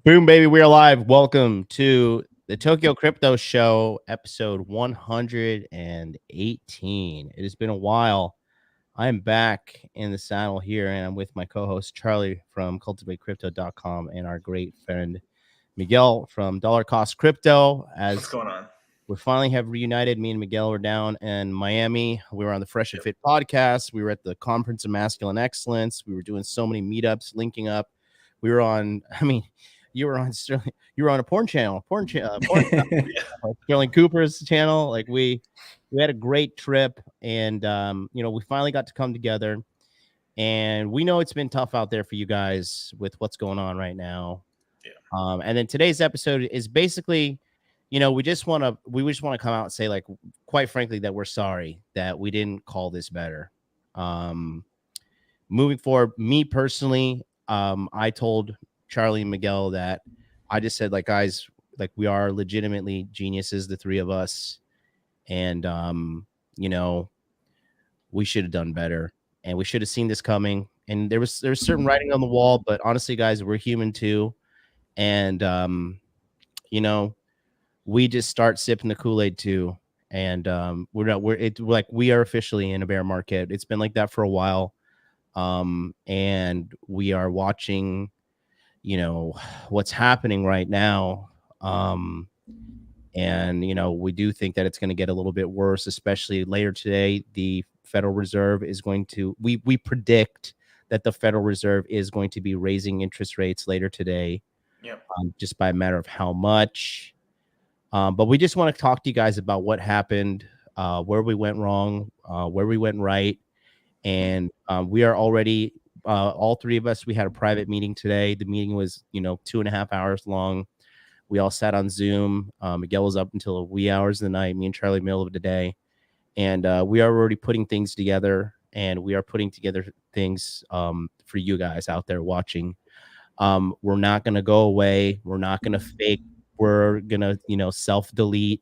Boom, baby, we're live. Welcome to the Tokyo Crypto Show, episode 118. It has been a while. I'm back in the saddle here, and I'm with my co-host Charlie from cultivatecrypto.com and our great friend Miguel from Dollar Cost Crypto. What's going on? We finally have reunited. Me and Miguel were down in Miami. We were on the Fresh and Fit podcast. We were at the Conference of Masculine Excellence. We were doing so many meetups, linking up. We were on, you were on a porn channel, Sterling Cooper's channel. Like we had a great trip, and we finally got to come together. And we know it's been tough out there for you guys with what's going on right now. Yeah. And then today's episode is basically, we just want to come out and say, like, quite frankly, that we're sorry that we didn't call this better. Moving forward, me personally, I told Charlie and Miguel that I just said, like, guys, like, we are legitimately geniuses, the three of us. And, we should have done better, and we should have seen this coming. And there's certain writing on the wall, but honestly, guys, we're human too. And, we just start sipping the Kool-Aid too. And we are officially in a bear market. It's been like that for a while. And we are watching, what's happening right now. And, we do think that it's going to get a little bit worse, especially later today. The Federal Reserve is going to, we predict that the Federal Reserve is going to be raising interest rates later today. Yep. Just by a matter of how much. But we just want to talk to you guys about what happened, where we went wrong, where we went right. And we are already, all three of us, we had a private meeting today. The meeting was, 2.5 hours long. We all sat on Zoom. Miguel was up until the wee hours of the night, me and Charlie, middle of the day. And we are already putting things together, and we are putting together things for you guys out there watching. We're not going to go away. We're not going to fake. We're going to, self-delete.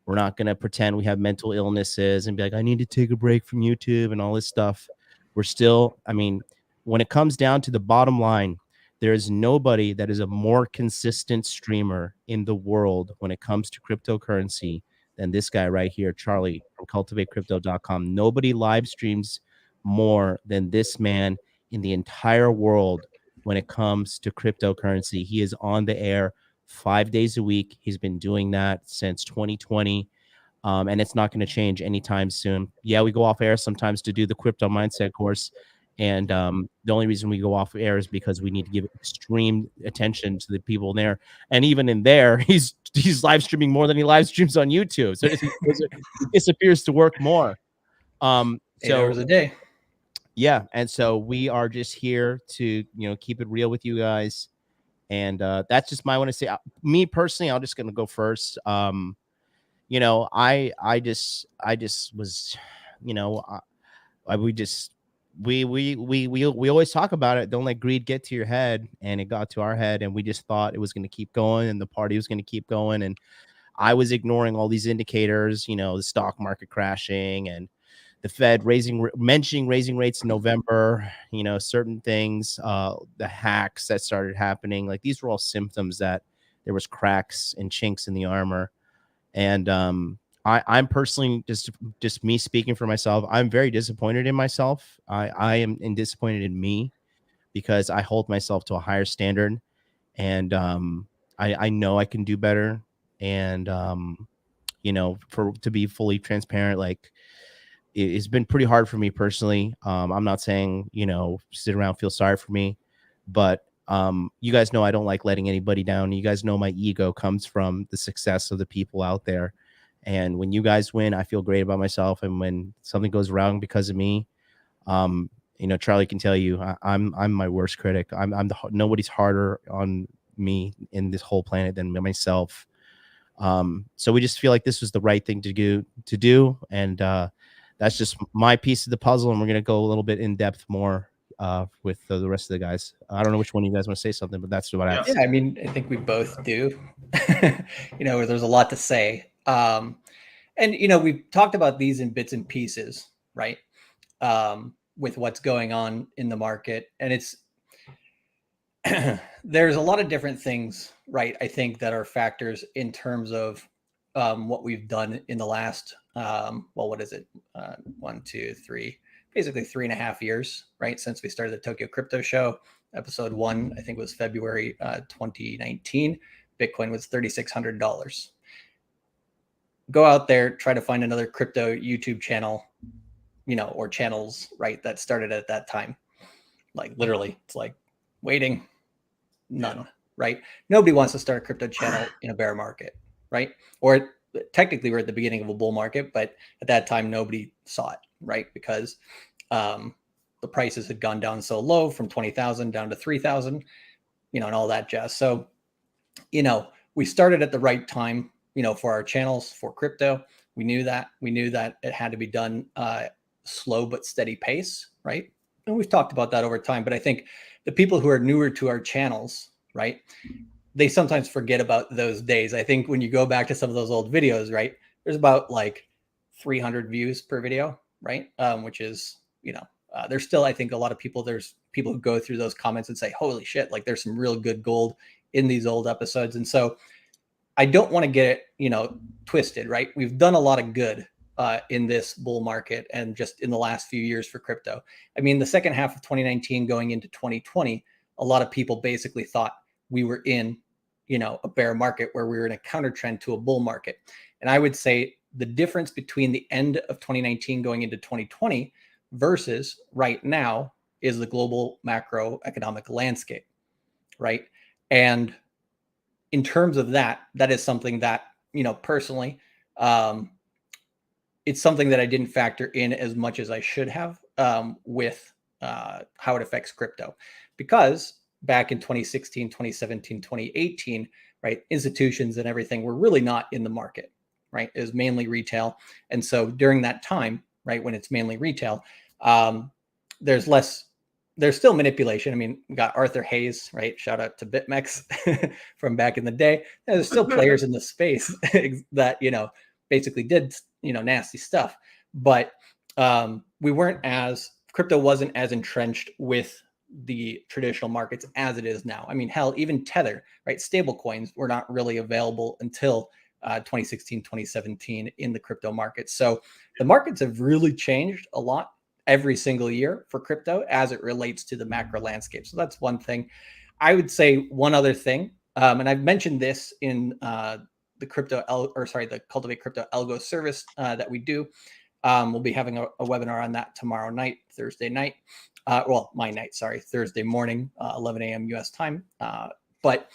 We're not going to pretend we have mental illnesses and be like, I need to take a break from YouTube and all this stuff. We're still, when it comes down to the bottom line, there is nobody that is a more consistent streamer in the world when it comes to cryptocurrency than this guy right here, Charlie from cultivatecrypto.com. Nobody live streams more than this man in the entire world when it comes to cryptocurrency. He is on the air 5 days a week. He's been doing that since 2020. And it's not going to change anytime soon. Yeah, we go off air sometimes to do the crypto mindset course. And the only reason we go off air is because we need to give extreme attention to the people there. And even in there, he's live streaming more than he live streams on YouTube. So it just appears to work more. 8 hours a day. Yeah. And so we are just here to, keep it real with you guys. And that's just my want to say. Me personally, I'm just going to go first. I just was, we always talk about it. Don't let greed get to your head. And it got to our head, and we just thought it was going to keep going, and the party was going to keep going. And I was ignoring all these indicators, the stock market crashing and the Fed mentioning raising rates in November, certain things, the hacks that started happening. Like, these were all symptoms that there was cracks and chinks in the armor. And I'm personally, just me speaking for myself, I'm very disappointed in myself. I am disappointed in me because I hold myself to a higher standard, and I know I can do better. And to be fully transparent, like, it's been pretty hard for me personally. I'm not saying, sit around, feel sorry for me, but you guys know I don't like letting anybody down. You guys know my ego comes from the success of the people out there. And when you guys win, I feel great about myself. And when something goes wrong because of me, Charlie can tell you, I'm my worst critic. Nobody's harder on me in this whole planet than myself. So we just feel like this was the right thing to do. And that's just my piece of the puzzle. And we're going to go a little bit in depth more with the rest of the guys. I don't know which one of you guys want to say something, but that's what I have to say. I think we both do. There's a lot to say. And, we've talked about these in bits and pieces, right? With what's going on in the market. And there's a lot of different things, right? I think that are factors in terms of what we've done in the last, what is it? 1, 2, 3, basically 3.5 years, right? Since we started the Tokyo Crypto Show. Episode 1, I think, was February 2019. Bitcoin was $3,600. Go out there, try to find another crypto YouTube channel, or channels, right, that started at that time. Like literally, it's like waiting. None, right? Nobody wants to start a crypto channel in a bear market, right? Or technically we're at the beginning of a bull market, but at that time nobody saw it, right? Because the prices had gone down so low from 20,000 down to 3,000, and all that jazz. So, we started at the right time, for our channels, for crypto. We knew that it had to be done slow but steady pace, right? And we've talked about that over time, but I think the people who are newer to our channels, right, they sometimes forget about those days. I think when you go back to some of those old videos, right, there's about like 300 views per video, right? Which is, there's still, I think, a lot of people, there's people who go through those comments and say, holy shit, like there's some real good gold in these old episodes. And so I don't want to get it, twisted, right? We've done a lot of good in this bull market and just in the last few years for crypto. I mean, the second half of 2019 going into 2020, a lot of people basically thought we were in, a bear market where we were in a counter trend to a bull market. And I would say the difference between the end of 2019 going into 2020 versus right now is the global macroeconomic landscape, right? And in terms of that is something that, personally, it's something that I didn't factor in as much as I should have with how it affects crypto. Because back in 2016, 2017, 2018, right, institutions and everything were really not in the market, right? It was mainly retail. And so during that time, right, when it's mainly retail, there's still manipulation. I mean, we got Arthur Hayes, right? Shout out to BitMEX from back in the day. There's still players in the space that, basically did, nasty stuff. But crypto wasn't as entrenched with the traditional markets as it is now. I mean, hell, even Tether, right? Stable coins were not really available until 2016, 2017 in the crypto markets. So the markets have really changed a lot every single year for crypto as it relates to the macro landscape. So that's one thing. I would say one other thing, and I've mentioned this in the Cultivate Crypto Algo service that we do. We'll be having a webinar on that tomorrow night, Thursday night. Thursday morning, 11 a.m. US time. But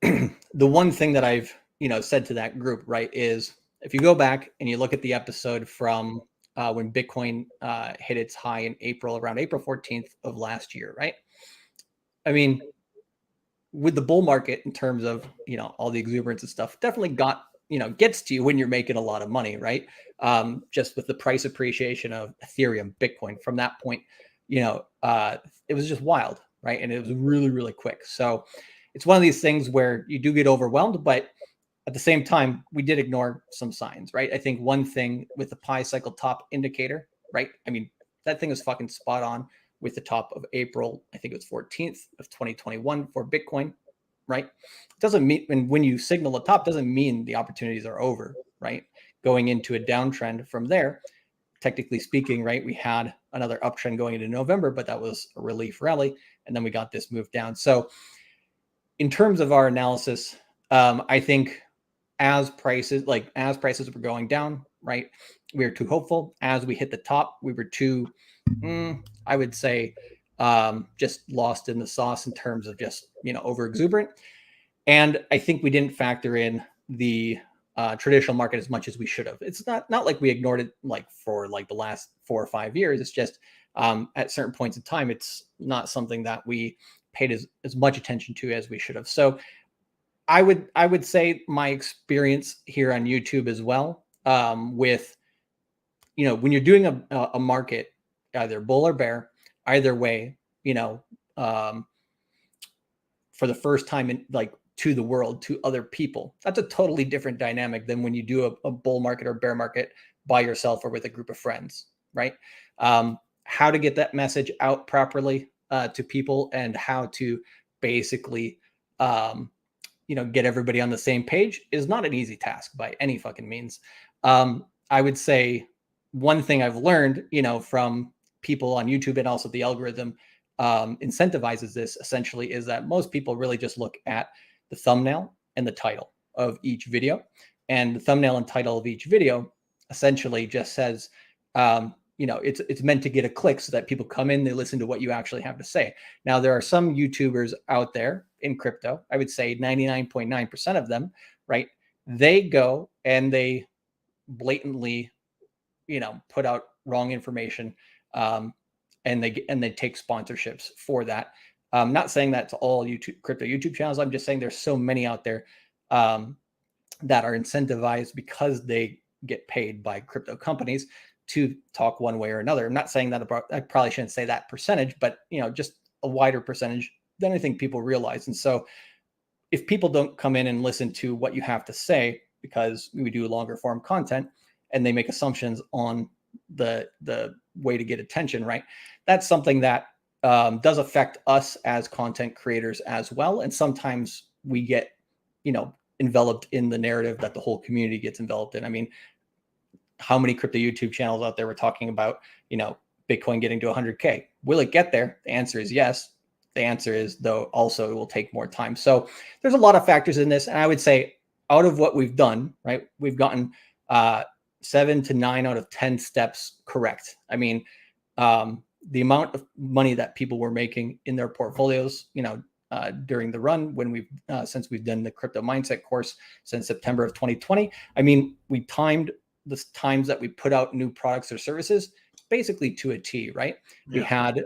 the one thing that I've, said to that group, right, is if you go back and you look at the episode from when Bitcoin hit its high in around April 14th of last year, right? I mean, with the bull market in terms of, all the exuberance and stuff, definitely gets to you when you're making a lot of money, right? Just with the price appreciation of Ethereum, Bitcoin from that point, it was just wild, right? And it was really, really quick. So it's one of these things where you do get overwhelmed, but at the same time, we did ignore some signs, right? I think one thing with the pi cycle top indicator, right? I mean, that thing is fucking spot on with the top of April, I think it was 14th of 2021 for Bitcoin, right? It doesn't mean, and when you signal a top, doesn't mean the opportunities are over, right? Going into a downtrend from there, technically speaking, right? We had another uptrend going into November, but that was a relief rally. And then we got this move down. So in terms of our analysis, I think as prices were going down, right, we were too hopeful. As we hit the top, we were too, I would say, just lost in the sauce in terms of just, over exuberant. And I think we didn't factor in the traditional market as much as we should have. It's not like we ignored it like for like the last 4 or 5 years. It's just at certain points in time, it's not something that we paid as much attention to as we should have. So I would say my experience here on YouTube as well, with, when you're doing a market, either bull or bear, either way, for the first time in like to the world, to other people, that's a totally different dynamic than when you do a bull market or bear market by yourself or with a group of friends, right? How to get that message out properly, to people and how to basically, get everybody on the same page is not an easy task by any fucking means. I would say one thing I've learned, from people on YouTube, and also the algorithm incentivizes this essentially, is that most people really just look at the thumbnail and the title of each video. And the thumbnail and title of each video essentially just says, it's meant to get a click so that people come in, they listen to what you actually have to say. Now, there are some YouTubers out there in crypto, I would say 99.9% of them, right? They go and they blatantly, put out wrong information, and they take sponsorships for that. I'm not saying that's all crypto YouTube channels. I'm just saying there's so many out there that are incentivized because they get paid by crypto companies to talk one way or another. I'm not saying that I probably shouldn't say that percentage, but just a wider percentage than I think people realize. And so if people don't come in and listen to what you have to say, because we do longer form content and they make assumptions on the way to get attention, right? That's something that does affect us as content creators as well. And sometimes we get, enveloped in the narrative that the whole community gets enveloped in. I mean, how many crypto YouTube channels out there were talking about, Bitcoin getting to 100K? Will it get there? The answer is yes. The answer is, though, also it will take more time. So there's a lot of factors in this. And I would say out of what we've done, right, we've gotten 7 to 9 out of 10 steps correct. I mean, the amount of money that people were making in their portfolios, during the run when since we've done the crypto mindset course since September of 2020. I mean, we timed the times that we put out new products or services basically to a T, right? Yeah. We had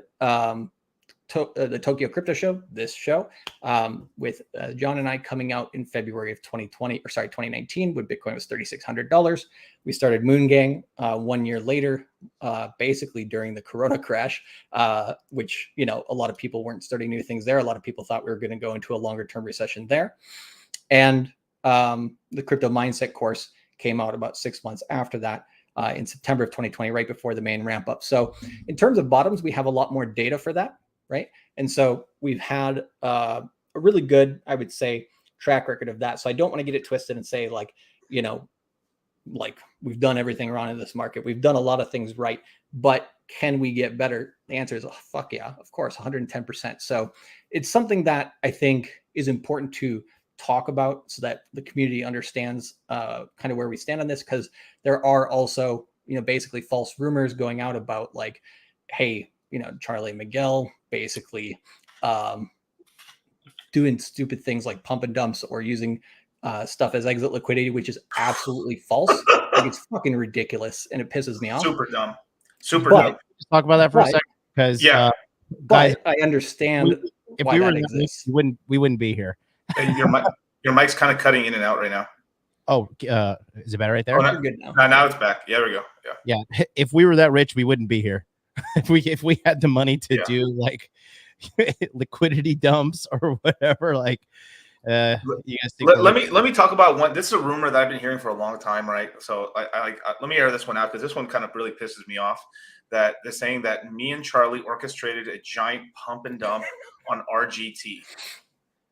the Tokyo Crypto Show, this show, with John and I coming out in February of 2019, when Bitcoin was $3,600. We started Moon Gang 1 year later, basically during the Corona crash, which, a lot of people weren't starting new things there. A lot of people thought we were going to go into a longer term recession there. And the Crypto Mindset course came out about 6 months after that, in September of 2020, right before the main ramp up. So in terms of bottoms, we have a lot more data for that. Right. And so we've had a really good, I would say, track record of that. So I don't want to get it twisted and say like we've done everything wrong in this market. We've done a lot of things right, but can we get better? The answer is, fuck yeah, of course, 110%. So it's something that I think is important to talk about so that the community understands kind of where we stand on this, because there are also, basically false rumors going out about like, hey, Charlie Miguel basically doing stupid things like pump and dumps or using stuff as exit liquidity, which is absolutely false. Like, it's fucking ridiculous and it pisses me off. Super dumb. Dumb. Just talk about that for a second, because guys, I understand if we were exists. we wouldn't be here. Hey, your mic's kind of cutting in and out right now. Oh, is it better right there? Oh, good now. Now it's back. Yeah, there we go. Yeah. If we were that rich, we wouldn't be here. if we had the money to do like liquidity dumps or whatever, like you guys think let me talk about one. This is a rumor that I've been hearing for a long time, right? So I let me air this one out, because this one kind of really pisses me off. That they're saying that me and Charlie orchestrated a giant pump and dump on RGT.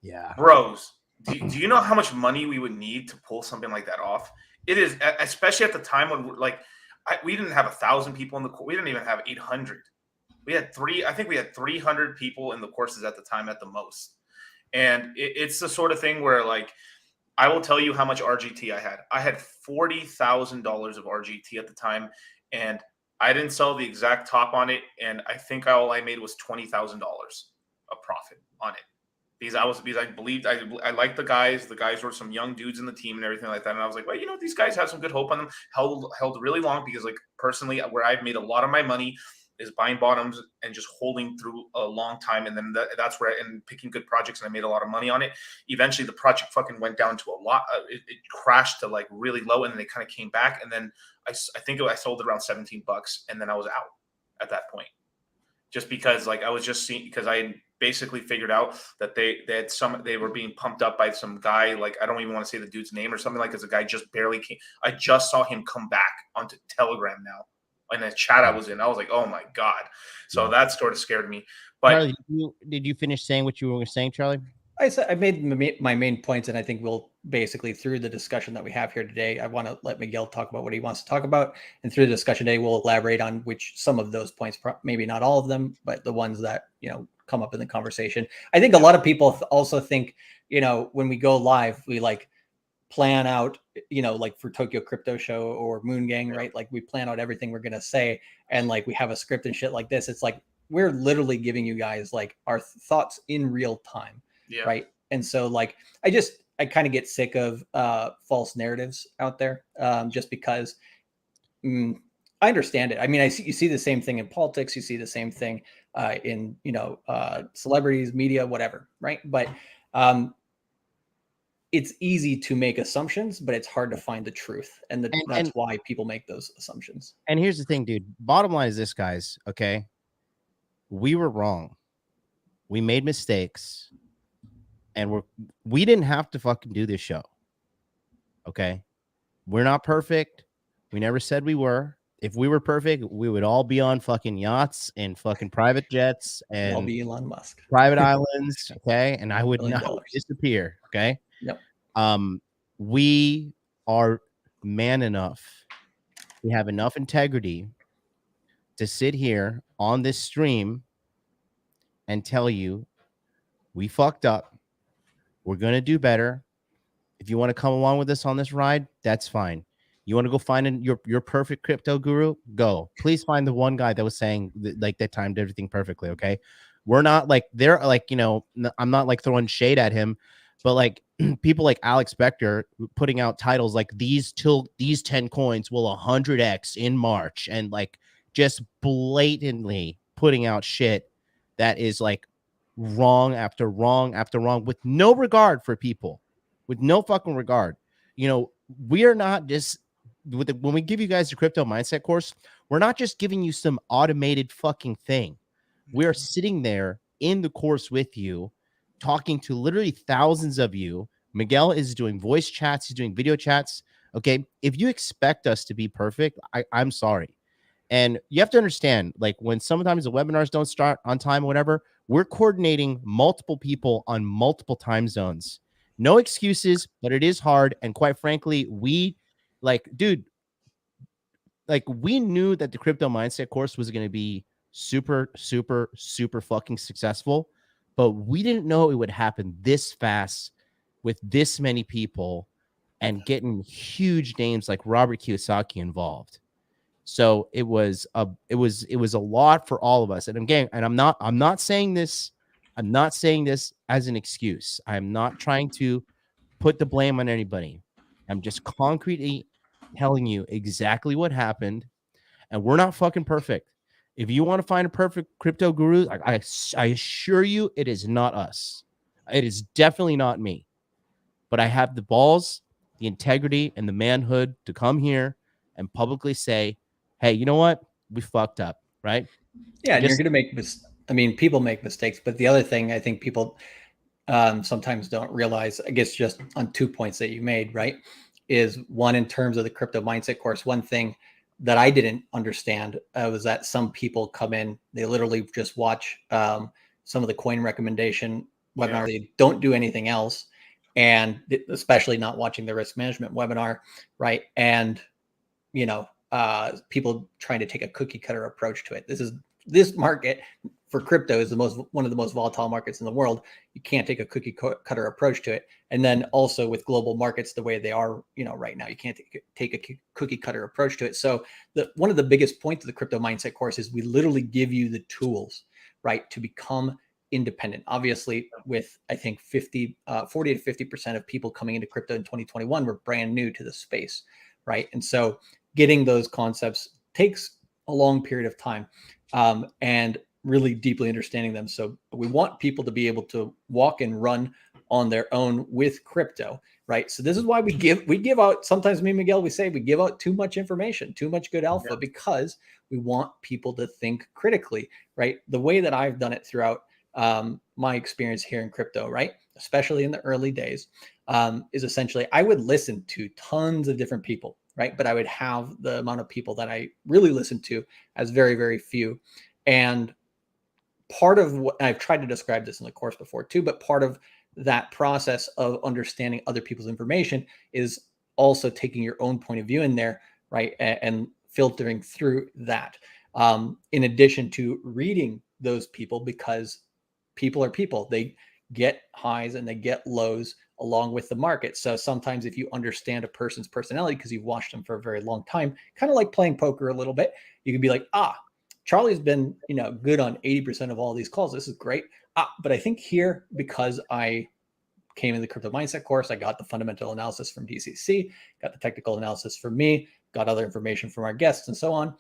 Yeah, bros, do you know how much money we would need to pull something like that off? It is, especially at the time when we didn't have 1,000 people in the course. We didn't even have 800. We had 300 people in the courses at the time at the most. And it's the sort of thing where, like, I will tell you how much RGT I had. I had $40,000 of RGT at the time, and I didn't sell the exact top on it. And I think all I made was $20,000 of profit on it. Because I believed I liked the guys. The guys were some young dudes in the team and everything like that. And I was like, well, these guys have some good hope on them. Held really long, because like personally, where I've made a lot of my money is buying bottoms and just holding through a long time. And then that's where and picking good projects, and I made a lot of money on it. Eventually the project fucking went down to a lot. It crashed to like really low, and then it kind of came back. And then I think I sold it around $17, and then I was out at that point. Just because like I was just seeing, because I had basically figured out that they were being pumped up by some guy, like I don't even want to say the dude's name or something, like, because the guy just barely came. I just saw him come back onto Telegram now. in a chat I was in. I was like, oh my God. So that sort of scared me. But Charlie, did you finish saying what you were saying, Charlie? I made my main points, and I think we'll basically, through the discussion that we have here today, I want to let Miguel talk about what he wants to talk about, and through the discussion today, we'll elaborate on which some of those points, maybe not all of them, but the ones that come up in the conversation. I think a lot of people also think, when we go live, we like plan out, like for Tokyo Crypto Show or Moon Gang, right? Like we plan out everything we're gonna say, and like we have a script and shit like this. It's like we're literally giving you guys like our thoughts in real time. yeah. Right. And so like I kind of get sick of false narratives out there, just because I understand it. I mean, you see the same thing in politics, you see the same thing in celebrities, media, whatever, right? But it's easy to make assumptions, but it's hard to find the truth, and that's why people make those assumptions. And here's the thing, dude. Bottom line is this, guys. Okay, we were wrong. We made mistakes. And we didn't have to fucking do this show. Okay. We're not perfect. We never said we were. If we were perfect, we would all be on fucking yachts and fucking private jets and I'll be Elon Musk. Private islands. Okay. And I would not disappear. Okay. Yep. We are man enough. We have enough integrity to sit here on this stream and tell you we fucked up. We're going to do better. If you want to come along with us on this ride, that's fine. You want to go find your perfect crypto guru? Go. Please find the one guy that was saying that timed everything perfectly, okay? We're not like, they're like, I'm not like throwing shade at him, but like people like Alex Becker putting out titles like these 10 coins will 100x in March, and like just blatantly putting out shit that is like wrong after wrong after wrong with no regard for people, with no fucking regard. We are not just when we give you guys the crypto mindset course, we're not just giving you some automated fucking thing. We are sitting there in the course with you, talking to literally thousands of you. Miguel is doing voice chats, he's doing video chats. Okay, if you expect us to be perfect, I'm sorry. And you have to understand, like when sometimes the webinars don't start on time or whatever, we're coordinating multiple people on multiple time zones. No excuses, but it is hard. And quite frankly, we knew that the crypto mindset course was going to be super, super, super fucking successful, but we didn't know it would happen this fast with this many people and getting huge names like Robert Kiyosaki involved. So it was a lot for all of us. And again, and I'm not saying this as an excuse. I'm not trying to put the blame on anybody. I'm just concretely telling you exactly what happened. And we're not fucking perfect. If you want to find a perfect crypto guru, I assure you it is not us. It is definitely not me. But I have the balls, the integrity, and the manhood to come here and publicly say, hey, you know what? We fucked up, right? Yeah, and you're going to make people make mistakes. But the other thing I think people sometimes don't realize, I guess just on 2 points that you made, right, is one, in terms of the crypto mindset course, one thing that I didn't understand was that some people come in, they literally just watch some of the coin recommendation webinar. They don't do anything else, and especially not watching the risk management webinar, right? And people trying to take a cookie cutter approach to it. This market for crypto is one of the most volatile markets in the world. You can't take a cookie cutter approach to it. And then also with global markets the way they are, right now, you can't take a cookie cutter approach to it. So one of the biggest points of the crypto mindset course is we literally give you the tools, right, to become independent. Obviously, with I think 40 to 50% of people coming into crypto in 2021 were brand new to the space, right? And so getting those concepts takes a long period of time, and really deeply understanding them. So we want people to be able to walk and run on their own with crypto, right? So this is why we give out, sometimes me and Miguel, we say we give out too much information, too much good alpha, because we want people to think critically, right? The way that I've done it throughout my experience here in crypto, right, especially in the early days, is essentially I would listen to tons of different people, right? But I would have the amount of people that I really listened to as very, very few. And part of what I've tried to describe this in the course before too, but part of that process of understanding other people's information is also taking your own point of view in there, right? And filtering through that. In addition to reading those people, because people are people, they get highs and they get lows along with the market. So sometimes if you understand a person's personality because you've watched them for a very long time, kind of like playing poker a little bit, you can be like, Charlie's been, good on 80% of all these calls. This is great. But I think here, because I came in the crypto mindset course, I got the fundamental analysis from DCC, got the technical analysis from me, got other information from our guests and so on.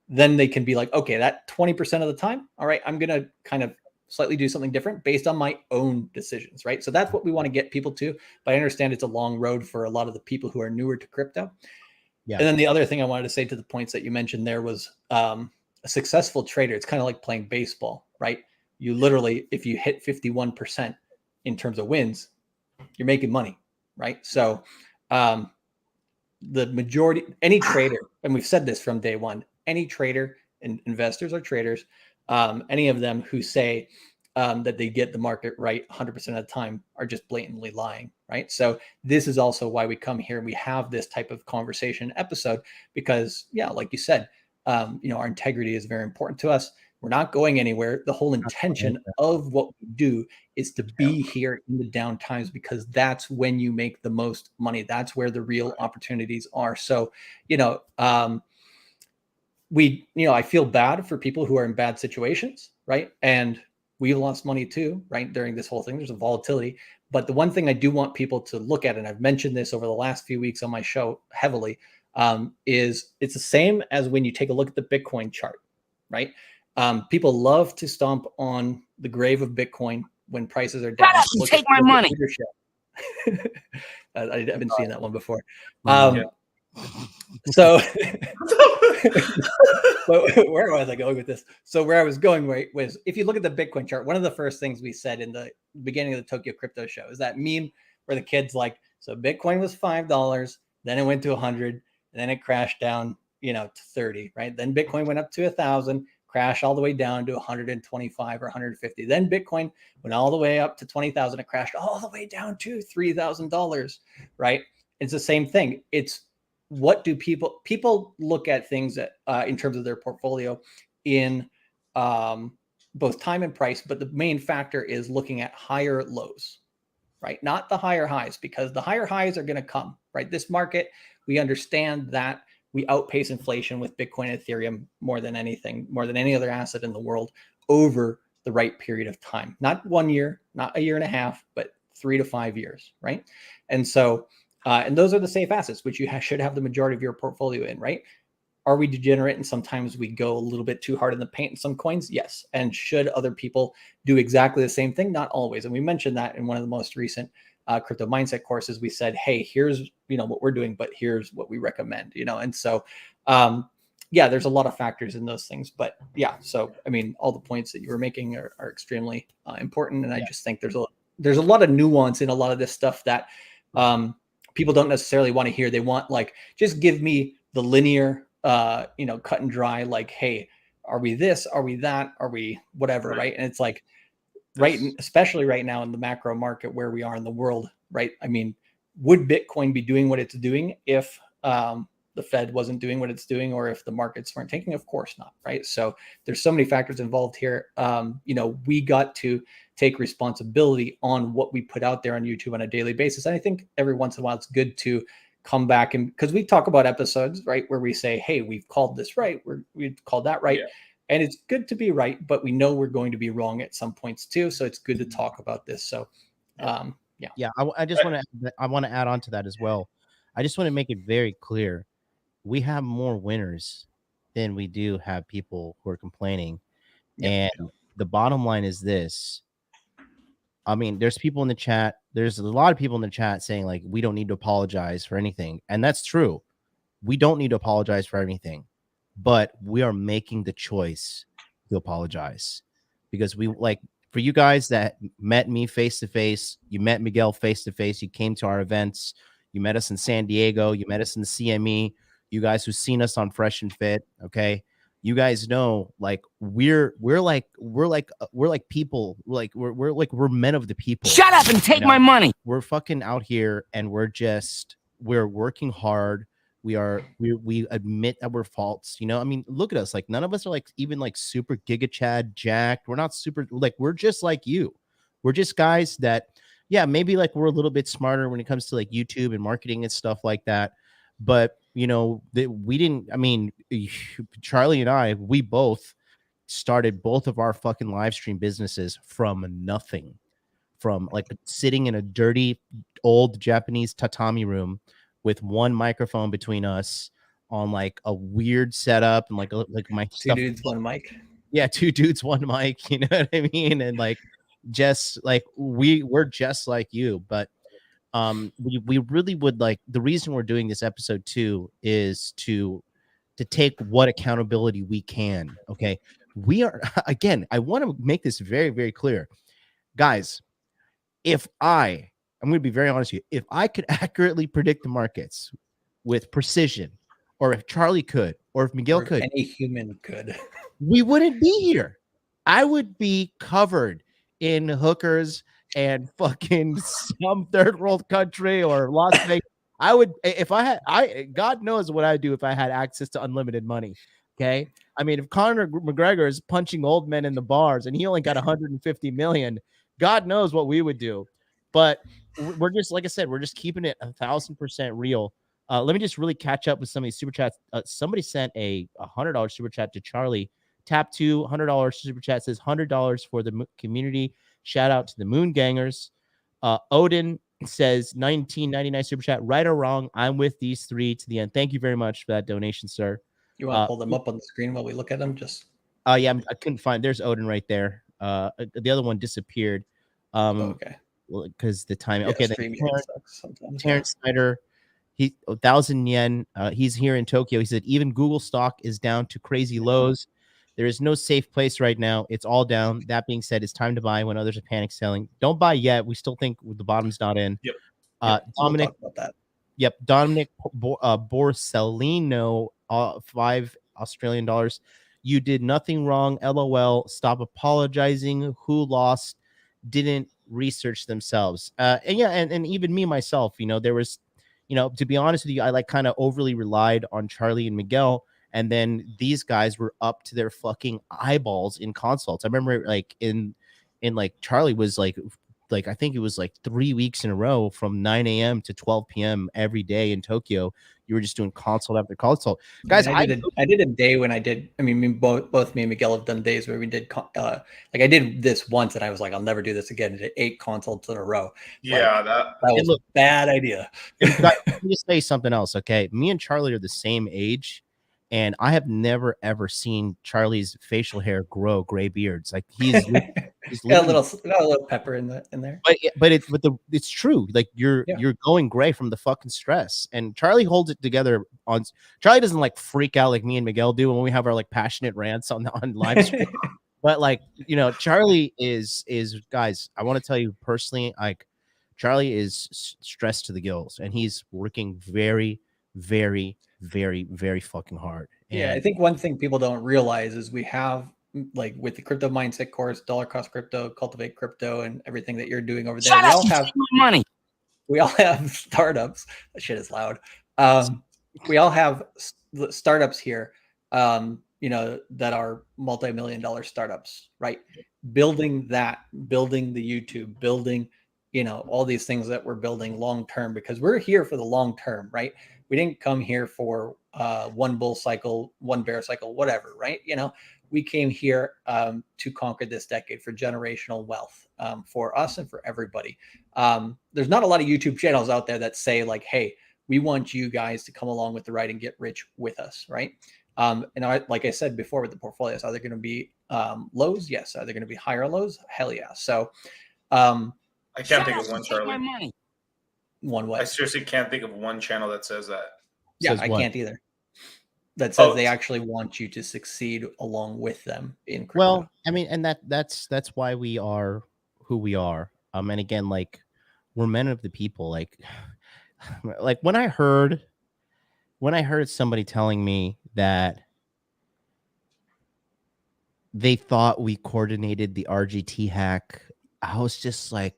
Then they can be like, okay, that 20% of the time, all right, I'm going to kind of slightly do something different based on my own decisions, right? So that's what we want to get people to. But I understand it's a long road for a lot of the people who are newer to crypto. Yeah. And then the other thing I wanted to say to the points that you mentioned there was a successful trader. It's kind of like playing baseball, right? You literally, if you hit 51% in terms of wins, you're making money, right? So the majority, any trader, and we've said this from day one, any trader and investors or traders, any of them who say that they get the market right 100% of the time are just blatantly lying, right? So this is also why we come here and we have this type of conversation episode, because like you said, our integrity is very important to us. We're not going anywhere. The whole intention of what we do is to be here in the down times, because that's when you make the most money. That's where the real opportunities are. So, I feel bad for people who are in bad situations, right? And we lost money too, right? During this whole thing, there's a volatility. But the one thing I do want people to look at, and I've mentioned this over the last few weeks on my show heavily, is it's the same as when you take a look at the Bitcoin chart, right? People love to stomp on the grave of Bitcoin when prices are down. Take my money. I haven't seen that one before. So where was I going with this? So where I was going was, if you look at the Bitcoin chart, one of the first things we said in the beginning of the Tokyo Crypto Show is that meme where the kid's like, so Bitcoin was $5, then it went to 100, and then it crashed down, to 30, right? Then Bitcoin went up to 1,000, crashed all the way down to 125 or 150. Then Bitcoin went all the way up to 20,000. It crashed all the way down to $3,000, right? It's the same thing. It's what do people look at things that in terms of their portfolio in both time and price, but the main factor is looking at higher lows, right? Not the higher highs, because the higher highs are going to come, right? This market, we understand that we outpace inflation with Bitcoin and Ethereum more than anything, more than any other asset in the world over the right period of time. Not 1 year, not a year and a half, but 3 to 5 years, right? And so, and those are the safe assets, which you should have the majority of your portfolio in, right? Are we degenerate and sometimes we go a little bit too hard in the paint in some coins? Yes. And should other people do exactly the same thing? Not always. And we mentioned that in one of the most recent crypto mindset courses. We said, hey, here's what we're doing, but here's what we recommend, and so there's a lot of factors in those things. But so I mean, all the points that you were making are extremely important, and I just think there's a lot of nuance in a lot of this stuff that people don't necessarily want to hear. They want, like, just give me the linear cut and dry, like, hey, are we this, are we that, are we whatever, right? And it's like, right, especially right now in the macro market where we are in the world, right? I mean, would Bitcoin be doing what it's doing if the Fed wasn't doing what it's doing, or if the markets weren't tanking? Of course not, right? So there's so many factors involved here. We got to take responsibility on what we put out there on YouTube on a daily basis. And I think every once in a while it's good to come back, and because we talk about episodes, right, where we say, hey, we've called this right, we've called that right. Yeah. And it's good to be right, but we know we're going to be wrong at some points too. So it's good to talk about this. So, I just want to add on to that as well. I just want to make it very clear. We have more winners than we do have people who are complaining. Yeah. And the bottom line is this. I mean, there's people in the chat. There's a lot of people in the chat saying, like, we don't need to apologize for anything. And that's true. We don't need to apologize for anything. But we are making the choice to apologize, because we, like, for you guys that met me face to face, you met Miguel face to face, you came to our events, you met us in San Diego, you met us in the CME. you guys who've seen us on Fresh and Fit, okay, you guys know like we're people, like we're men of the people. Shut up and take my money. We're fucking out here and we're working hard. We admit our faults, you know. I mean, look at us. Like none of us are like even like super giga chad jacked. We're not super, like we're just like you. We're just guys that, yeah, maybe like we're a little bit smarter when it comes to like YouTube and marketing and stuff like that. But you know, we didn't, I mean, Charlie and I, we both started both of our fucking live stream businesses from nothing, from like sitting in a dirty old Japanese tatami room with one microphone between us on like a weird setup and like my Two stuff. dudes, one mic. Yeah, two dudes, one mic. You know what I mean? And like, just like we're just like you, but we really would like, the reason we're doing this episode 2 is to take what accountability we can. Okay, we are again, I want to make this very, very clear, guys. If I'm going to be very honest with you, if I could accurately predict the markets with precision, or if Charlie could, or if Miguel could, any human could, we wouldn't be here. I would be covered in hookers and fucking some third world country or Las Vegas. I would, if I had, God knows what I'd do if I had access to unlimited money. Okay. I mean, if Conor McGregor is punching old men in the bars and he only got 150 million, God knows what we would do. But we're just, like I said, we're just keeping it 1,000% real. Let me just really catch up with some of these super chats. Somebody sent a $100 super chat to Charlie. Tap 2 $100 super chat, says $100 for the community. Shout out to the Moon Gangers. Odin says 1999 super chat. Right or wrong, I'm with these three to the end. Thank you very much for that donation, sir. You want to pull them up on the screen while we look at them? Just yeah, I couldn't find. There's Odin right there. The other one disappeared. Okay. Well, because the time. Yeah, okay, Terrence Snyder. He 1,000 yen. He's here in Tokyo. He said even Google stock is down to crazy lows. There is no safe place right now. It's all down. That being said, it's time to buy when others are panic selling. Don't buy yet. We still think the bottom's not in. Yep. Dominic, we'll talk about that. Yep. Dominic Borsellino, $5 Australian. You did nothing wrong. LOL. Stop apologizing. Who lost? Didn't research themselves. And yeah, and even me myself, you know, there was, you know, to be honest with you, I like kind of overly relied on Charlie and Miguel. And then these guys were up to their fucking eyeballs in consults. I remember like in like Charlie was like I think it was like 3 weeks in a row from 9 a.m. to 12 p.m. every day in Tokyo. You were just doing consult after consult. Guys, I did a day when I did. I mean, both me and Miguel have done days where we did like I did this once, and I was like, I'll never do this again. I did 8 consults in a row. Yeah, like, that was a bad idea. Let me just say something else, okay? Me and Charlie are the same age, and I have never ever seen Charlie's facial hair grow gray beards. Like he's got a little pepper in there. But it's true. Like you're going gray from the fucking stress. And Charlie holds it together on. Charlie doesn't like freak out like me and Miguel do when we have our like passionate rants on live stream. But like, you know, Charlie is guys. I want to tell you personally, like Charlie is stressed to the gills, and he's working very, very, very, very fucking hard. And yeah, I think one thing people don't realize is we have, like, with the crypto mindset course, dollar cost crypto, cultivate crypto, and everything that you're doing over there. We all have money. We all have startups. That shit is loud. We all have startups here, you know, that are multi-million-dollar startups, right? Building the YouTube, building, you know, all these things that we're building long-term, because we're here for the long term, right? We didn't come here for one bull cycle, one bear cycle, whatever, right? You know, we came here to conquer this decade for generational wealth for us and for everybody. There's not a lot of YouTube channels out there that say like, hey, we want you guys to come along with the ride and get rich with us, right? And like I said before with the portfolios, are there going to be lows? Yes. Are there going to be higher lows? Hell yeah. So I can't think of one, Charlie. One what? I seriously can't think of one channel that says that. Yeah, I can't either. That says they actually want you to succeed along with them in crypto. Well, I mean, and that's why we are who we are. And again, like we're men of the people. Like when I heard when I heard somebody telling me that they thought we coordinated the RGT hack, I was just like,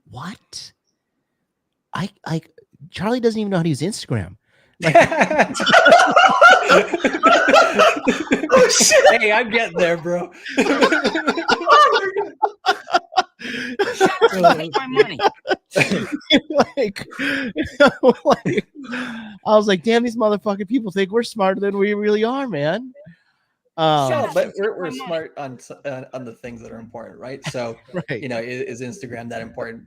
what? I Charlie doesn't even know how to use Instagram. Like, Oh shit! Hey, I'm getting there, bro. Take my money. like, like, I was like, damn, these motherfucking people think we're smarter than we really are, man. No, up but and we're take my money. smart on the things that are important, right? So, Right. you know, is Instagram that important?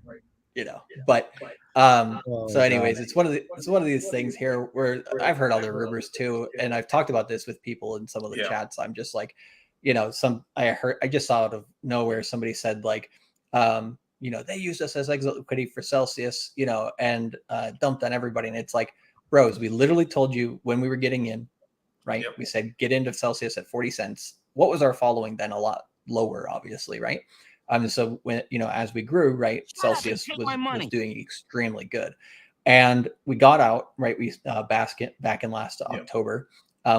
You know, but Oh, so anyways, it's one of these things here where I've heard other rumors too, and I've talked about this with people in some of the Yeah. chats. I'm just like, you know, I just saw out of nowhere somebody said like, you know, they used us as exit liquidity for Celsius, you know, and dumped on everybody, and it's like, bros, we literally told you when we were getting in, right? Yep. We said get into Celsius at 40 cents. What was our following then? A lot lower, obviously, right? So when, you know, as we grew, right, Celsius was doing extremely good, and we got out, right. We basket back in last October.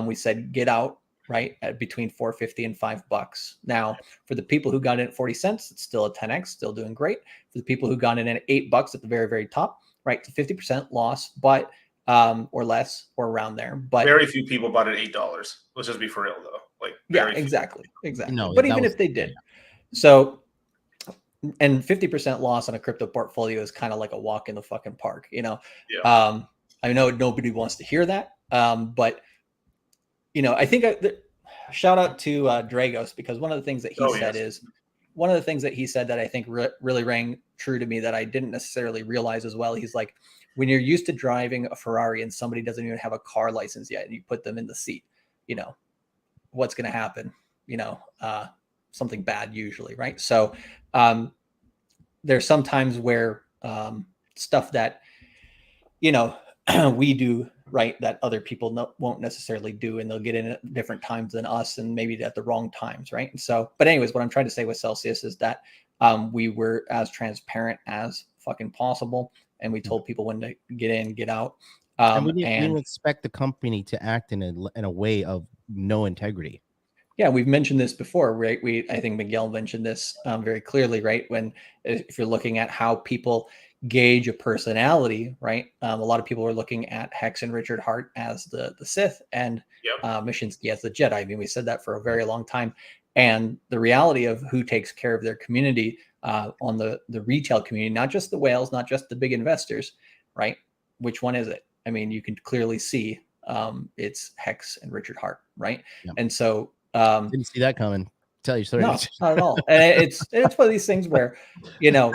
We said get out, right, at between $4.50 and $5. Now, for the people who got in at 40 cents, it's still a 10x, still doing great. For the people who got in at $8 at the very, very top, right, it's a 50% loss, but or less, or around there. But very few people bought it $8. Let's just be for real though. Like, yeah, very few. exactly. No, But that even was- if they did, so, and 50% loss on a crypto portfolio is kind of like a walk in the fucking park, you know. Yeah. I know nobody wants to hear that, but you know, I think shout out to Dragos, because one of the things that he said is one of the things that he said that I think really rang true to me that I didn't necessarily realize as well. He's like, when you're used to driving a Ferrari and somebody doesn't even have a car license yet, and you put them in the seat, you know, what's going to happen? You know, something bad usually, right? So there's some times where stuff that, you know, we do right that other people won't necessarily do, and they'll get in at different times than us, and maybe at the wrong times, right? And so, but anyways, what I'm trying to say with Celsius is that we were as transparent as fucking possible, and we told people when to get in, get out. And we didn't expect the company to act in a way of no integrity. Yeah, we've mentioned this before, right? I think Miguel mentioned this very clearly, right? When if you're looking at how people gauge a personality, right? A lot of people are looking at Hex and Richard Hart as the Sith, and Mishinsky as the Jedi. I mean, we said that for a very long time. And the reality of who takes care of their community on the retail community, not just the whales, not just the big investors, right? Which one is it? I mean, you can clearly see it's Hex and Richard Hart, right? Yeah. And so didn't see that coming. Tell you story. No, not at all. And it's one of these things where, you know,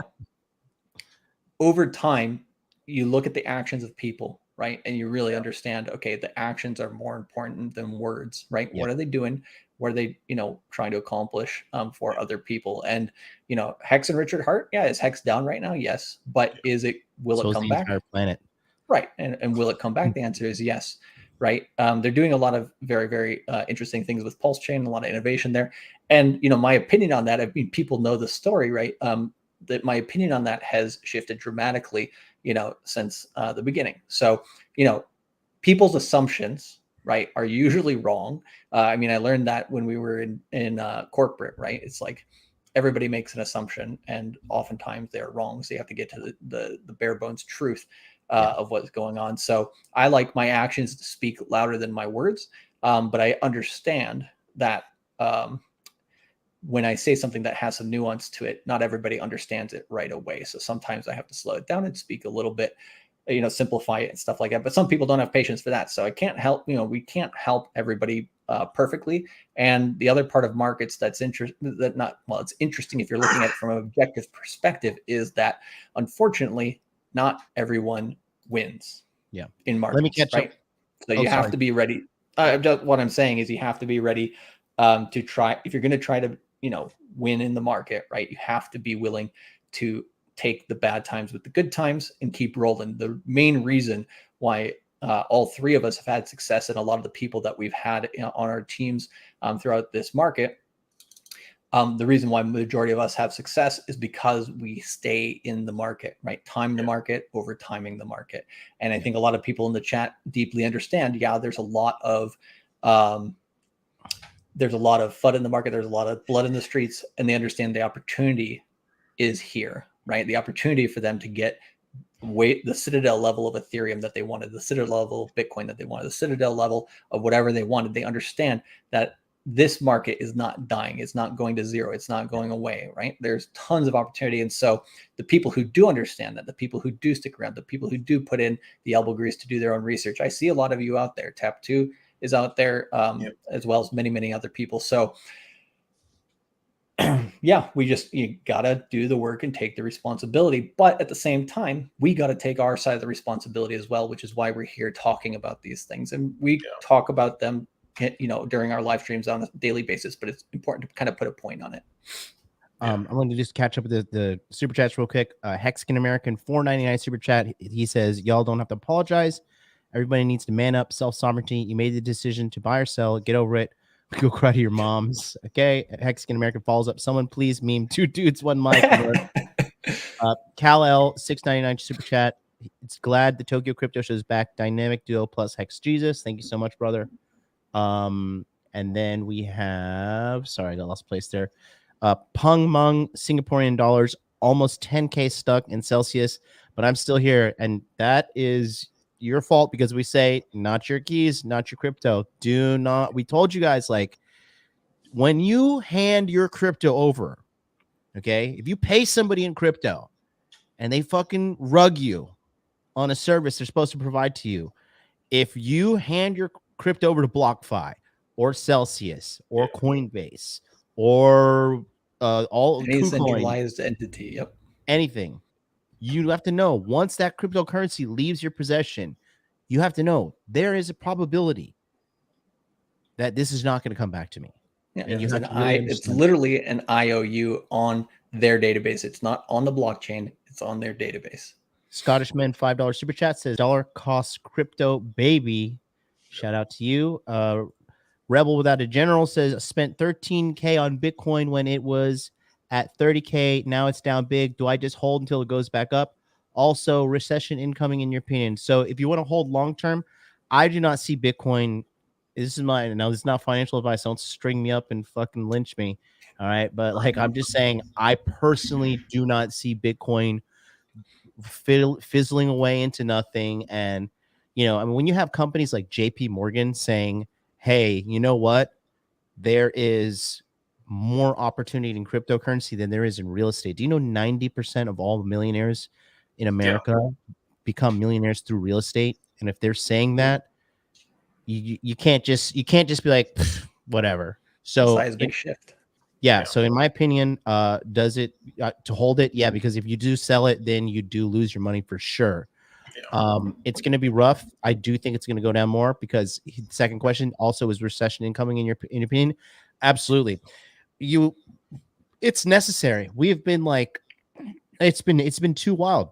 over time you look at the actions of people, right? And you really understand, okay, the actions are more important than words, right? Yeah. What are they doing? What are they, you know, trying to accomplish for other people? And, you know, Hex and Richard Hart, yeah, is Hex down right now? Yes. But will it come back? Entire planet. Right. And will it come back? The answer is yes. Right. They're doing a lot of very, very interesting things with Pulse Chain, a lot of innovation there. And, you know, my opinion on that, I mean, people know the story, right? That my opinion on that has shifted dramatically, you know, since the beginning. So, you know, people's assumptions, right, are usually wrong. I mean, I learned that when we were in corporate, right? It's like everybody makes an assumption, and oftentimes they're wrong. So you have to get to the bare bones truth of what's going on. So I like my actions to speak louder than my words. But I understand that when I say something that has some nuance to it, not everybody understands it right away. So sometimes I have to slow it down and speak a little bit, you know, simplify it and stuff like that. But some people don't have patience for that. So I can't help, you know, we can't help everybody perfectly. And the other part of markets that's interesting, it's interesting if you're looking at it from an objective perspective, is that unfortunately, not everyone wins. Yeah. In markets. Let me catch right? up. So you have to be ready. What I'm saying is you have to be ready to try. If you're going to try to, you know, win in the market, right? You have to be willing to take the bad times with the good times and keep rolling. The main reason why all three of us have had success, and a lot of the people that we've had on our teams throughout this market, The reason why the majority of us have success is because we stay in the market, right? Time the market over timing the market. And I think a lot of people in the chat deeply understand, there's a lot of FUD in the market. There's a lot of blood in the streets, and they understand the opportunity is here, right? The opportunity for them to get the Citadel level of Ethereum that they wanted, the Citadel level of Bitcoin that they wanted, the Citadel level of whatever they wanted. They understand that this market is not dying. It's not going to zero. It's not going away, right? There's tons of opportunity. And so the people who do understand that, the people who do stick around, the people who do put in the elbow grease to do their own research, I see a lot of you out there. Tap2 is out there, as well as many, many other people. So yeah, you gotta do the work and take the responsibility. But at the same time, we gotta take our side of the responsibility as well, which is why we're here talking about these things. And we talk about them, during our live streams on a daily basis, but it's important to kind of put a point on it. I'm going to just catch up with the super chats real quick. Hexagon American 499 super chat. He says, y'all don't have to apologize. Everybody needs to man up, self-sovereignty. You made the decision to buy or sell. Get over it. Go cry to your moms. Okay. Hexagon American follows up. Someone please meme 2 dudes, 1 mic. Cal L 699 super chat. It's glad the Tokyo Crypto Show is back. Dynamic duo plus Hex Jesus. Thank you so much, brother. And then we have, sorry, I got lost place there. Pung Mung Singaporean dollars, almost 10K stuck in Celsius, but I'm still here. And that is your fault because we say, not your keys, not your crypto. Do not, we told you guys, like, when you hand your crypto over, okay, if you pay somebody in crypto and they fucking rug you on a service they're supposed to provide to you, if you hand your crypto over to BlockFi or Celsius or Coinbase or all any centralized entity, anything, you have to know once that cryptocurrency leaves your possession, you have to know there is a probability that this is not going to come back to me. And you have to really it's literally an IOU on their database. It's not on the blockchain. It's on their database. Scottishman $5 super chat says dollar cost crypto baby. Shout out to you. Rebel Without a General says spent 13K on Bitcoin when it was at 30K. Now it's down big. Do I just hold until it goes back up? Also, recession incoming in your opinion. So if you want to hold long term, I do not see Bitcoin. This is this is not financial advice. Don't string me up and fucking lynch me. All right. But like, I'm just saying, I personally do not see Bitcoin fizzling away into nothing. And, I mean, when you have companies like JP Morgan saying, hey, you know what? There is more opportunity in cryptocurrency than there is in real estate. Do you know 90% of all the millionaires in America become millionaires through real estate? And if they're saying that, you can't just be like, whatever. So seismic shift. Yeah. So in my opinion, does it to hold it? Yeah, because if you do sell it, then you do lose your money for sure. It's going to be rough. I do think it's going to go down more because the second question also is recession incoming in your opinion. Absolutely. It's necessary. We have been like, it's been too wild.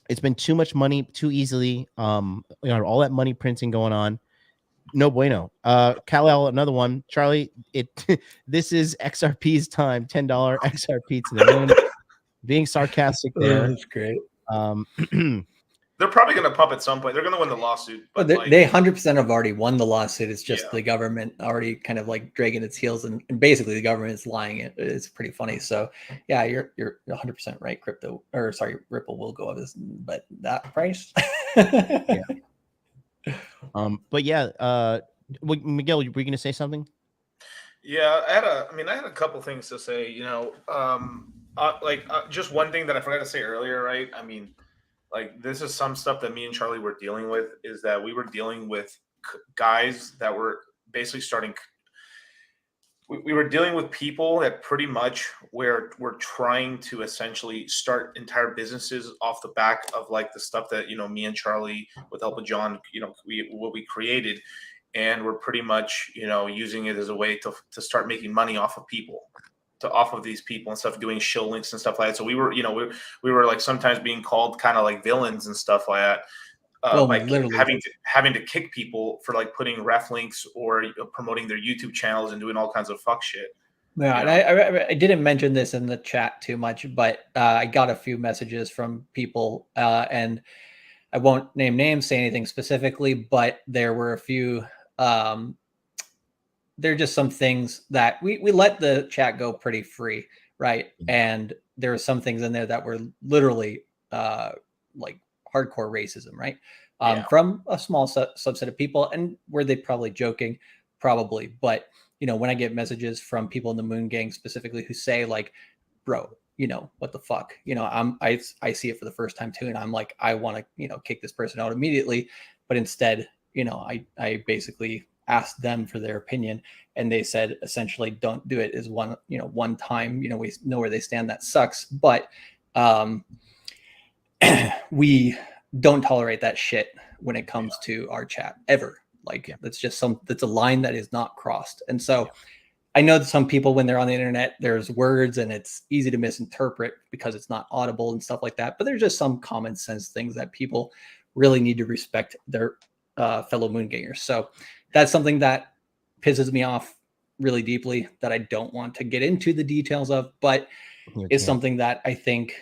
It's been too much money too easily. All that money printing going on. No bueno. Kal-El, another one. Charlie, this is XRP's time. $10 XRP to the moon. Being sarcastic there. That's great. They're probably going to pump at some point. They're going to win the lawsuit. But they 100% have already won the lawsuit. It's just the government already kind of like dragging its heels, and basically the government is lying. It's pretty funny. So yeah, you're 100% right. Ripple will go up, but that price. Yeah. But yeah, Miguel, were you going to say something? Yeah, I had a couple things to say. Just one thing that I forgot to say earlier, right? I mean, like, this is some stuff that me and Charlie were dealing with, is that we were dealing with guys that were basically we were dealing with people that pretty much were trying to essentially start entire businesses off the back of like the stuff that, me and Charlie, with help of John, what we created. And we're pretty much, using it as a way to start making money off of these people and stuff, doing shill links and stuff like that. So we were, we were like sometimes being called kind of like villains and stuff like that. Like having to kick people for like putting ref links or promoting their YouTube channels and doing all kinds of fuck shit. Yeah, and I didn't mention this in the chat too much, but I got a few messages from people, and I won't name names, say anything specifically, but there were a few. There are just some things that we let the chat go pretty free, right? And there were some things in there that were literally like hardcore racism, right? From a small subset of people, and were they probably joking? Probably, but when I get messages from people in the Moon Gang specifically who say like, "Bro, what the fuck?" I see it for the first time too, and I'm like, I want to kick this person out immediately, but instead, I basically asked them for their opinion, and they said essentially, don't do it. Is one time, we know where they stand. That sucks, but we don't tolerate that shit when it comes to our chat ever. Like that's a line that is not crossed. And so I know that some people, when they're on the internet, there's words and it's easy to misinterpret because it's not audible and stuff like that. But there's just some common sense things that people really need to respect their fellow Moongangers. So that's something that pisses me off really deeply, that I don't want to get into the details of, but it's something that I think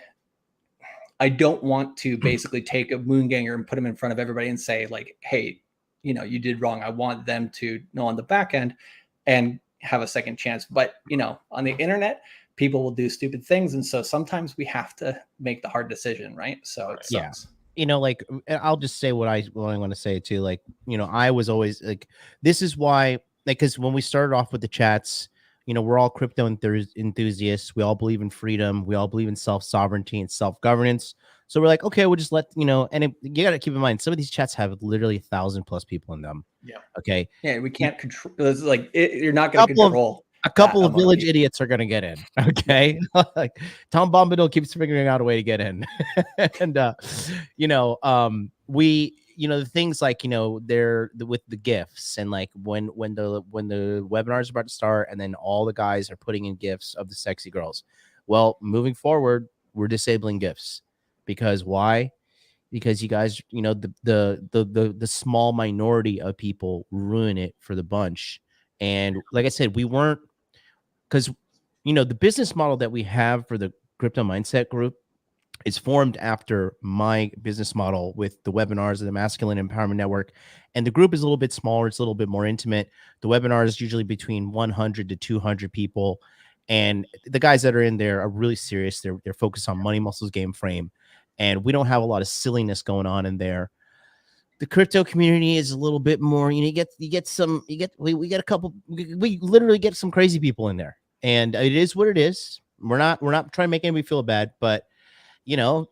I don't want to basically take a Moonganger and put him in front of everybody and say like, hey, you did wrong. I want them to know on the back end and have a second chance. But, on the internet, people will do stupid things. And so sometimes we have to make the hard decision, right? So it sucks. Like I'll just say what I want to say too. Like, I was always like, this is why, like, because when we started off with the chats, we're all crypto enthusiasts. We all believe in freedom. We all believe in self-sovereignty and self-governance. So we're like, okay, we'll just let, you got to keep in mind, some of these chats have literally 1,000+ people in them. Yeah. Okay. Yeah. We can't control. It's like, you're not going to control. A couple of village idiots are going to get in. Okay. Like Tom Bombadil keeps figuring out a way to get in. And, the things like, they're with the gifts and like when the webinar is about to start and then all the guys are putting in gifts of the sexy girls. Well, moving forward, we're disabling gifts because why? Because you guys, the small minority of people ruin it for the bunch. And like I said, we weren't, because, the business model that we have for the Crypto Mindset Group is formed after my business model with the webinars of the Masculine Empowerment Network. And the group is a little bit smaller. It's a little bit more intimate. The webinar is usually between 100 to 200 people. And the guys that are in there are really serious. They're focused on money, muscles, game frame. And we don't have a lot of silliness going on in there. The crypto community is a little bit more, we literally get some crazy people in there, and it is what it is. We're not trying to make anybody feel bad, but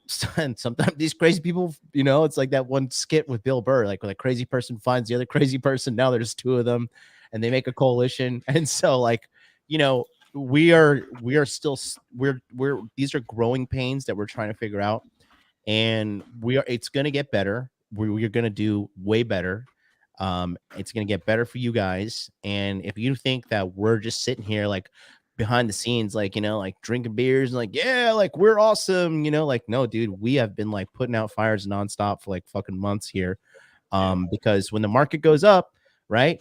sometimes these crazy people, it's like that one skit with Bill Burr, like when a crazy person finds the other crazy person. Now there's two of them and they make a coalition. And so like, we are still, these are growing pains that we're trying to figure out. And it's going to get better. We're going to do way better. It's going to get better for you guys. And if you think that we're just sitting here like behind the scenes, like, like drinking beers and like, yeah, like we're awesome, like, no, dude, we have been like putting out fires nonstop for like fucking months here. Because when the market goes up, right,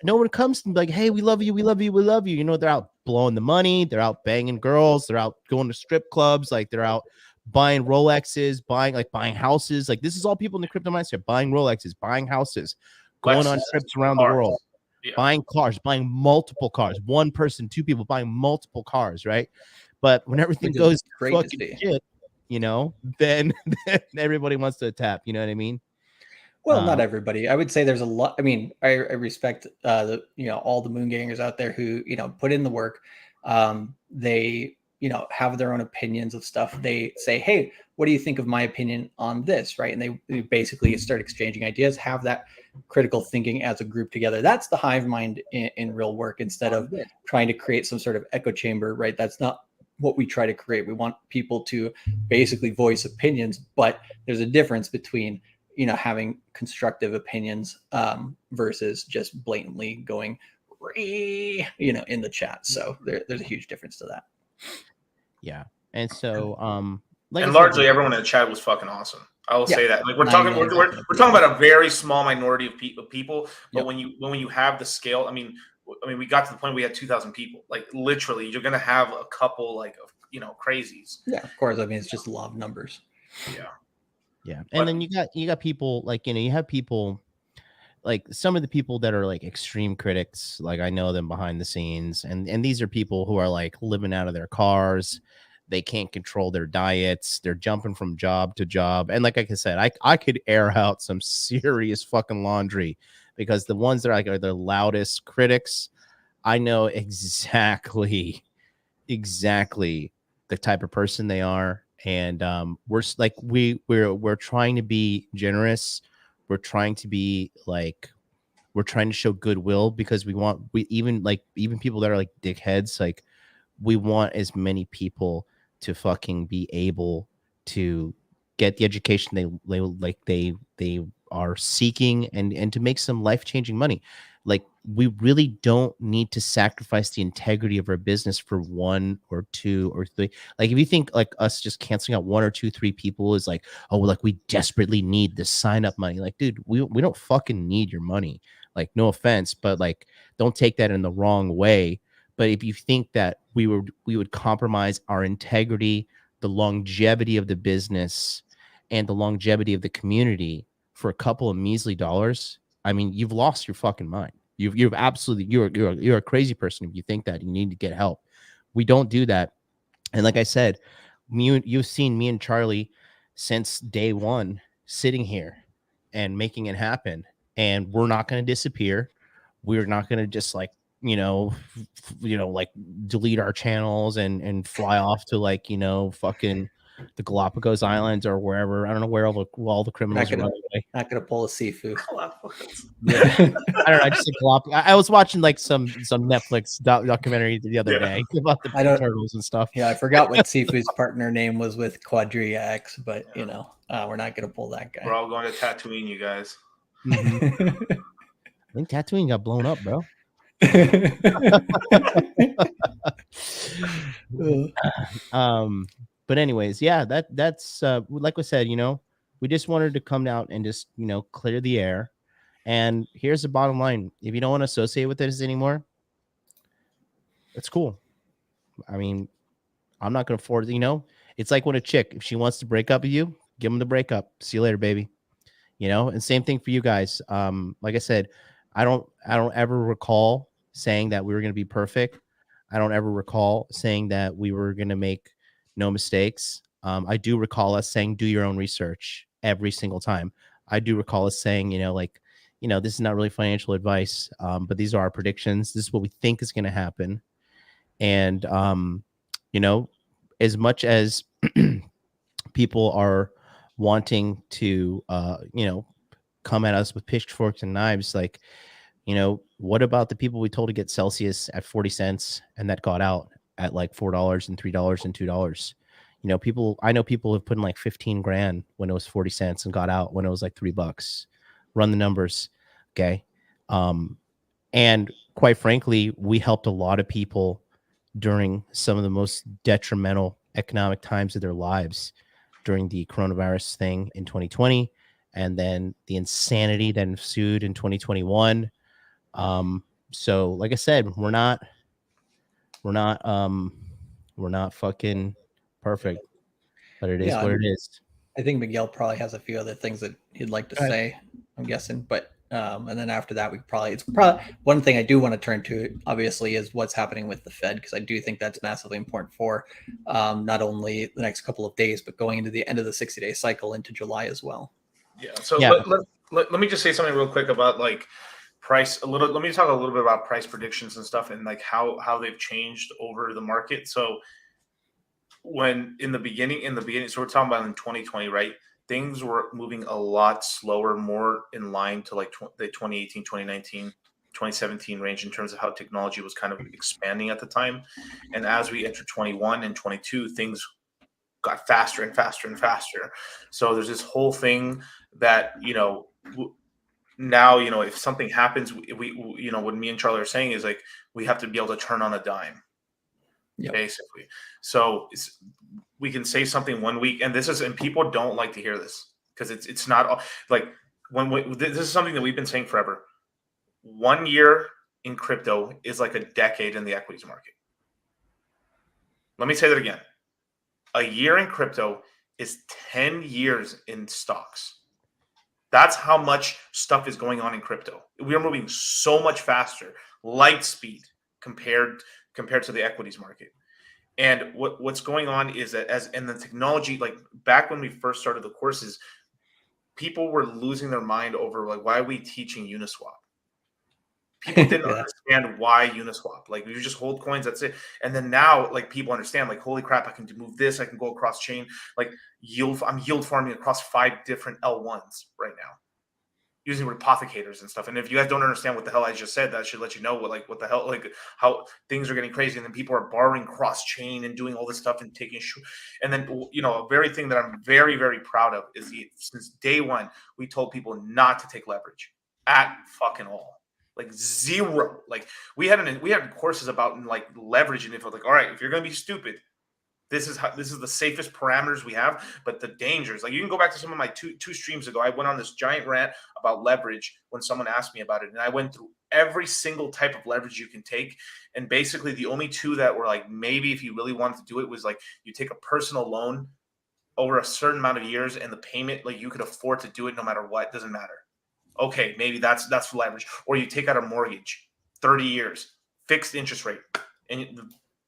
no one comes and be like, hey, we love you, we love you, we love you. They're out blowing the money, they're out banging girls, they're out going to strip clubs, like they're out buying Rolexes, buying houses. Like this is all people in the crypto mindset, buying Rolexes, buying houses, going on trips around the world, buying cars, buying multiple cars, one person, two people buying multiple cars, right? But when everything goes fucking shit, then everybody wants to tap, you know what I mean? Well, not everybody. I would say there's a lot. I mean, I respect all the Moongangers out there who put in the work. They have their own opinions of stuff. They say, hey, what do you think of my opinion on this, right? And they basically start exchanging ideas, have that critical thinking as a group together. That's the hive mind in real work, instead of trying to create some sort of echo chamber, right? That's not what we try to create. We want people to basically voice opinions, but there's a difference between having constructive opinions versus just blatantly going in the chat. So there's a huge difference to that. Yeah. And so and largely everyone in the chat was fucking awesome. I will say that. Like we're talking about a very small minority of people, but when you have the scale, I mean, I mean, we got to the point we had 2,000 people. Like literally, you're gonna have a couple like crazies. Yeah, of course. I mean, it's just law of numbers. Yeah. And then you got people like, you have people like some of the people that are like extreme critics, like I know them behind the scenes, and these are people who are like living out of their cars. They can't control their diets. They're jumping from job to job. And like I said, I could air out some serious fucking laundry, because the ones that are the loudest critics, I know exactly the type of person they are. And we're trying to be generous. We're trying to be like, we're trying to show goodwill, because we even people that are like dickheads, like we want as many people to fucking be able to get the education they are seeking, and to make some life-changing money. Like, we really don't need to sacrifice the integrity of our business for one or two or three. Like, if you think like us just canceling out one or two, three people is like, oh, like we desperately need this sign up money. Like, dude, we don't fucking need your money. Like, no offense, but like, don't take that in the wrong way. But if you think that we would compromise our integrity, the longevity of the business, and the longevity of the community for a couple of measly dollars, I mean, you've lost your fucking mind. You've absolutely, you're a crazy person if you think that you need to get help. We don't do that. And like I said, you've seen me and Charlie since day one sitting here and making it happen. And we're not going to disappear. We're not going to just like, like delete our channels and fly off to like, fucking the Galapagos Islands or wherever. I don't know where all the criminals are running away. Not gonna pull a Sifu. Yeah. I don't know. I just think I was watching like some Netflix documentary the other day about the turtles and stuff. Yeah, I forgot what Sifu's partner name was with Quadria X, but we're not gonna pull that guy. We're all going to Tatooine, you guys. Mm-hmm. I think Tatooine got blown up, bro. But anyways, yeah, that's like I said, we just wanted to come out and just clear the air. And here's the bottom line: if you don't want to associate with this anymore, it's cool. I mean, I'm not gonna force. It's like when a chick, if she wants to break up with you, give them the breakup. See you later, baby. And same thing for you guys. Like I said, I don't ever recall saying that we were going to be perfect. I don't ever recall saying that we were going to make no mistakes. I do recall us saying, do your own research every single time. I do recall us saying, this is not really financial advice, but these are our predictions. This is what we think is going to happen. And, as much as people are wanting to, come at us with pitchforks and knives, like, what about the people we told to get Celsius at 40 cents and that got out at like $4 and $3 and $2? I know people have put in like 15 grand when it was 40 cents and got out when it was like $3. Run the numbers. Okay. And quite frankly, we helped a lot of people during some of the most detrimental economic times of their lives, during the coronavirus thing in 2020, and then the insanity that ensued in 2021. So like I said, we're not fucking perfect, but it is what it is. I think Miguel probably has a few other things that he'd like to say, I'm guessing, but and then after that, it's probably one thing I do want to turn to, obviously, is what's happening with the Fed, because I do think that's massively important for not only the next couple of days, but going into the end of the 60-day cycle into July as well. Yeah. So let me just say something real quick about like price a little. Let me talk a little bit about price predictions and stuff, and like how they've changed over the market. So when in the beginning, so we're talking about in 2020, right? Things were moving a lot slower, more in line to like the 2018, 2019, 2017 range in terms of how technology was kind of expanding at the time. And as we entered 21 and 22, things got faster and faster and faster. So there's this whole thing that, now, if something happens, we what me and Charlie are saying is like, we have to be able to turn on a dime. Yep. Basically. So we can say something one week, and people don't like to hear this because it's not like this is something that we've been saying forever. 1 year in crypto is like a decade in the equities market. Let me say that again. A year in crypto is 10 years in stocks. That's how much stuff is going on in crypto. We are moving so much faster, light speed compared to the equities market. And what's going on is that and the technology, like back when we first started the courses, people were losing their mind over like, why are we teaching Uniswap? People didn't understand why Uniswap. Like, you just hold coins, that's it. And then now, like, people understand, like, holy crap, I can move this, I can go across chain. Like, I'm yield farming across 5 different L1s right now, using replicators and stuff. And if you guys don't understand what the hell I just said, that should let you know what the hell, like, how things are getting crazy. And then people are borrowing cross chain and doing all this stuff and taking and then, you know, a very thing that I'm very, very proud of is since day one, we told people not to take leverage at fucking all. Like, zero. Like, we had courses about like leverage, and if like, all right, if you're gonna be stupid, this is the safest parameters we have. But the dangers, like, you can go back to some of my two streams ago. I went on this giant rant about leverage when someone asked me about it, and I went through every single type of leverage you can take. And basically, the only two that were like, maybe if you really wanted to do it, was like, you take a personal loan over a certain amount of years, and the payment, like, you could afford to do it no matter what. It doesn't matter. Okay, maybe that's leverage. Or you take out a mortgage, 30 years, fixed interest rate, and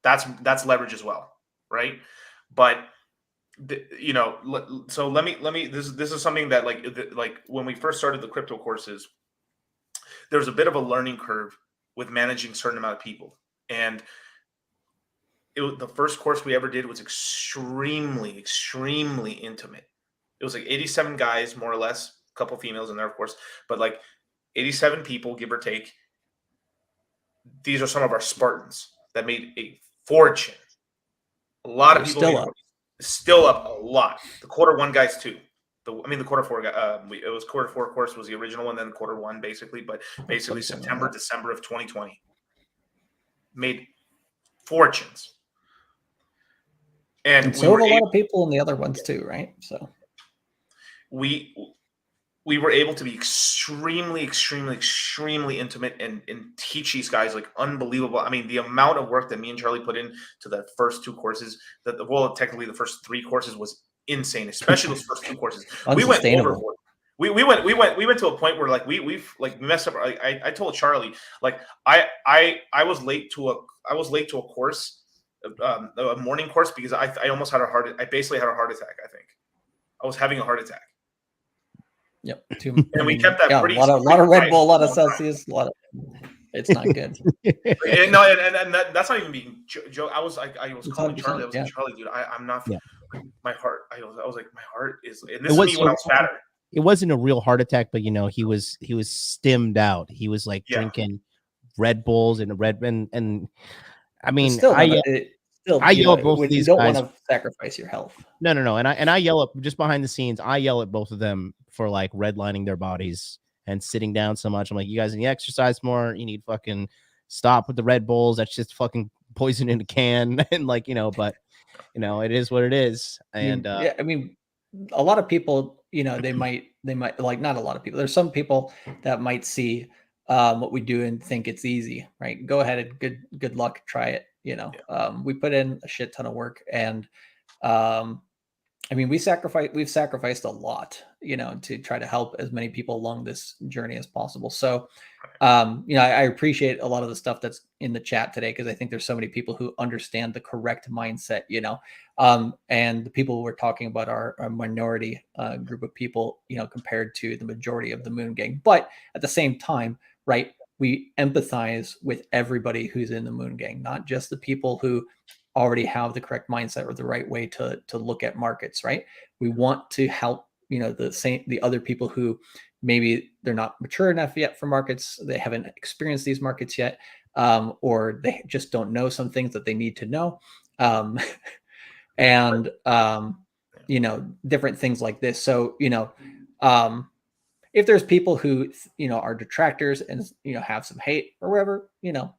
that's leverage as well, right? But you know, so let me. This is something that like when we first started the crypto courses, there was a bit of a learning curve with managing a certain amount of people, and the first course we ever did was extremely intimate. It was like 87 guys, more or less. Couple females in there, of course, but like 87 people, give or take. These are some of our Spartans that made a fortune. A lot of people still up a lot. The quarter one guys too. The quarter four guy. It was quarter four course was the original one, then quarter one basically. But basically September, December of 2020 made fortunes. And so were a lot of people in the other ones too, right? So we were able to be extremely intimate and teach these guys like unbelievable. I mean, the amount of work that me and Charlie put in to the first 2 courses, technically the first 3 courses was insane, especially those first 2 courses. We went overboard. We went to a point where like we messed up. I told Charlie, like, I was late to a course, a morning course, because I almost had I basically had a heart attack. I think I was having a heart attack. Yep. And we kept that pretty. A lot of Red Bull, a lot of Celsius, a lot of. It's not good. No, and that's not even being joke. I was calling Charlie. I was like, Charlie, dude, I'm not. Yeah. My heart. I was like, my heart is. And this is me when I was fatter. It wasn't a real heart attack, but you know, he was stimmed out. He was like drinking Red Bulls and and I mean, I yell at both of these guys. You don't want to sacrifice your health. No. And I yell at, just behind the scenes, I yell at both of them for like redlining their bodies and sitting down so much. I'm like, you guys need to exercise more. You need fucking stop with the Red Bulls. That's just fucking poison in a can. And like, you know, but you know, it is what it is. And I mean, a lot of people, you know, they might like, not a lot of people. There's some people that might see what we do and think it's easy, right? Go ahead and good luck, try it. You know, we put in a shit ton of work, and I mean, we've sacrificed a lot, you know, to try to help as many people along this journey as possible. So, you know, I appreciate a lot of the stuff that's in the chat today, because I think there's so many people who understand the correct mindset, you know, and the people we're talking about are a minority group of people, you know, compared to the majority of the Moon Gang. But at the same time, right, we empathize with everybody who's in the Moon Gang, not just the people who already have the correct mindset or the right way to look at markets, right? We want to help, you know, the other people who maybe they're not mature enough yet for markets, they haven't experienced these markets yet, or they just don't know some things that they need to know, and you know, different things like this. So, you know, if there's people who, you know, are detractors and, you know, have some hate or whatever, you know,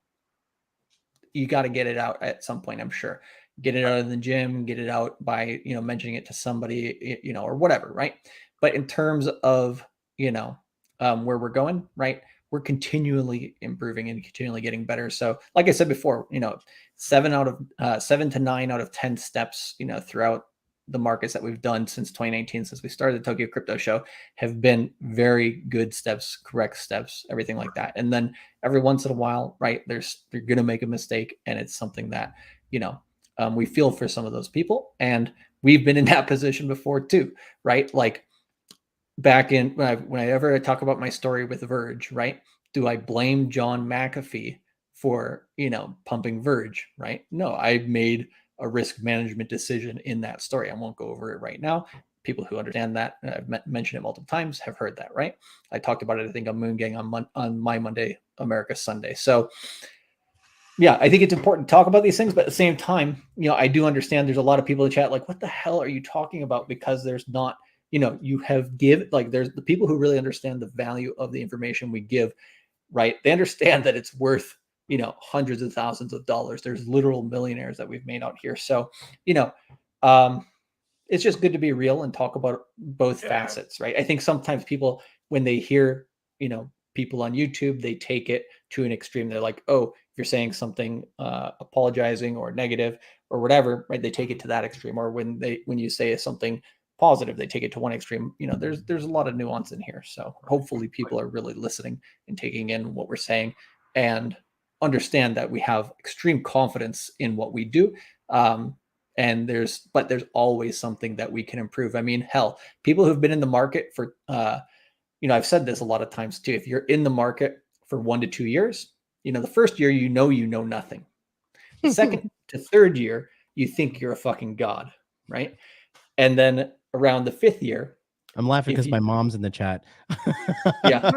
you got to get it out at some point. I'm sure, get it out in the gym, get it out by, you know, mentioning it to somebody, you know, or whatever. Right. But in terms of, you know, where we're going, right, we're continually improving and continually getting better. So like I said before, 7 to 9 out of 10 steps, throughout the markets that we've done since 2019, since we started the Tokyo Crypto Show, have been very good steps, correct steps, everything like that. And then every once in a while, right, you're going to make a mistake, and it's something that, we feel for some of those people, and we've been in that position before too, right? Like back in whenever I talk about my story with Verge, right? Do I blame John McAfee for, pumping Verge, right? No, I made a risk management decision in that story. I won't go over it right now. People who understand that, and I've mentioned it multiple times, have heard that, right? I talked about it, I think, on Moon Gang on my Monday, America Sunday. So yeah, I think it's important to talk about these things, but at the same time, I do understand there's a lot of people in chat like, what the hell are you talking about? Because there's not, you have there's the people who really understand the value of the information we give, right? They understand that it's worth, hundreds of thousands of dollars. There's literal millionaires that we've made out here. So, it's just good to be real and talk about both facets, right? I think sometimes people, when they hear, people on YouTube, they take it to an extreme. They're like, oh, if you're saying something apologizing or negative or whatever, right? They take it to that extreme. Or when you say something positive, they take it to one extreme. There's a lot of nuance in here. So hopefully people are really listening and taking in what we're saying and understand that we have extreme confidence in what we do. And there's always something that we can improve. I mean, hell, people who've been in the market for, I've said this a lot of times too. If you're in the market for 1 to 2 years, the first year, you know nothing. The second to third year, you think you're a fucking god, right? And then around the 5th year, I'm laughing because my mom's in the chat. Yeah.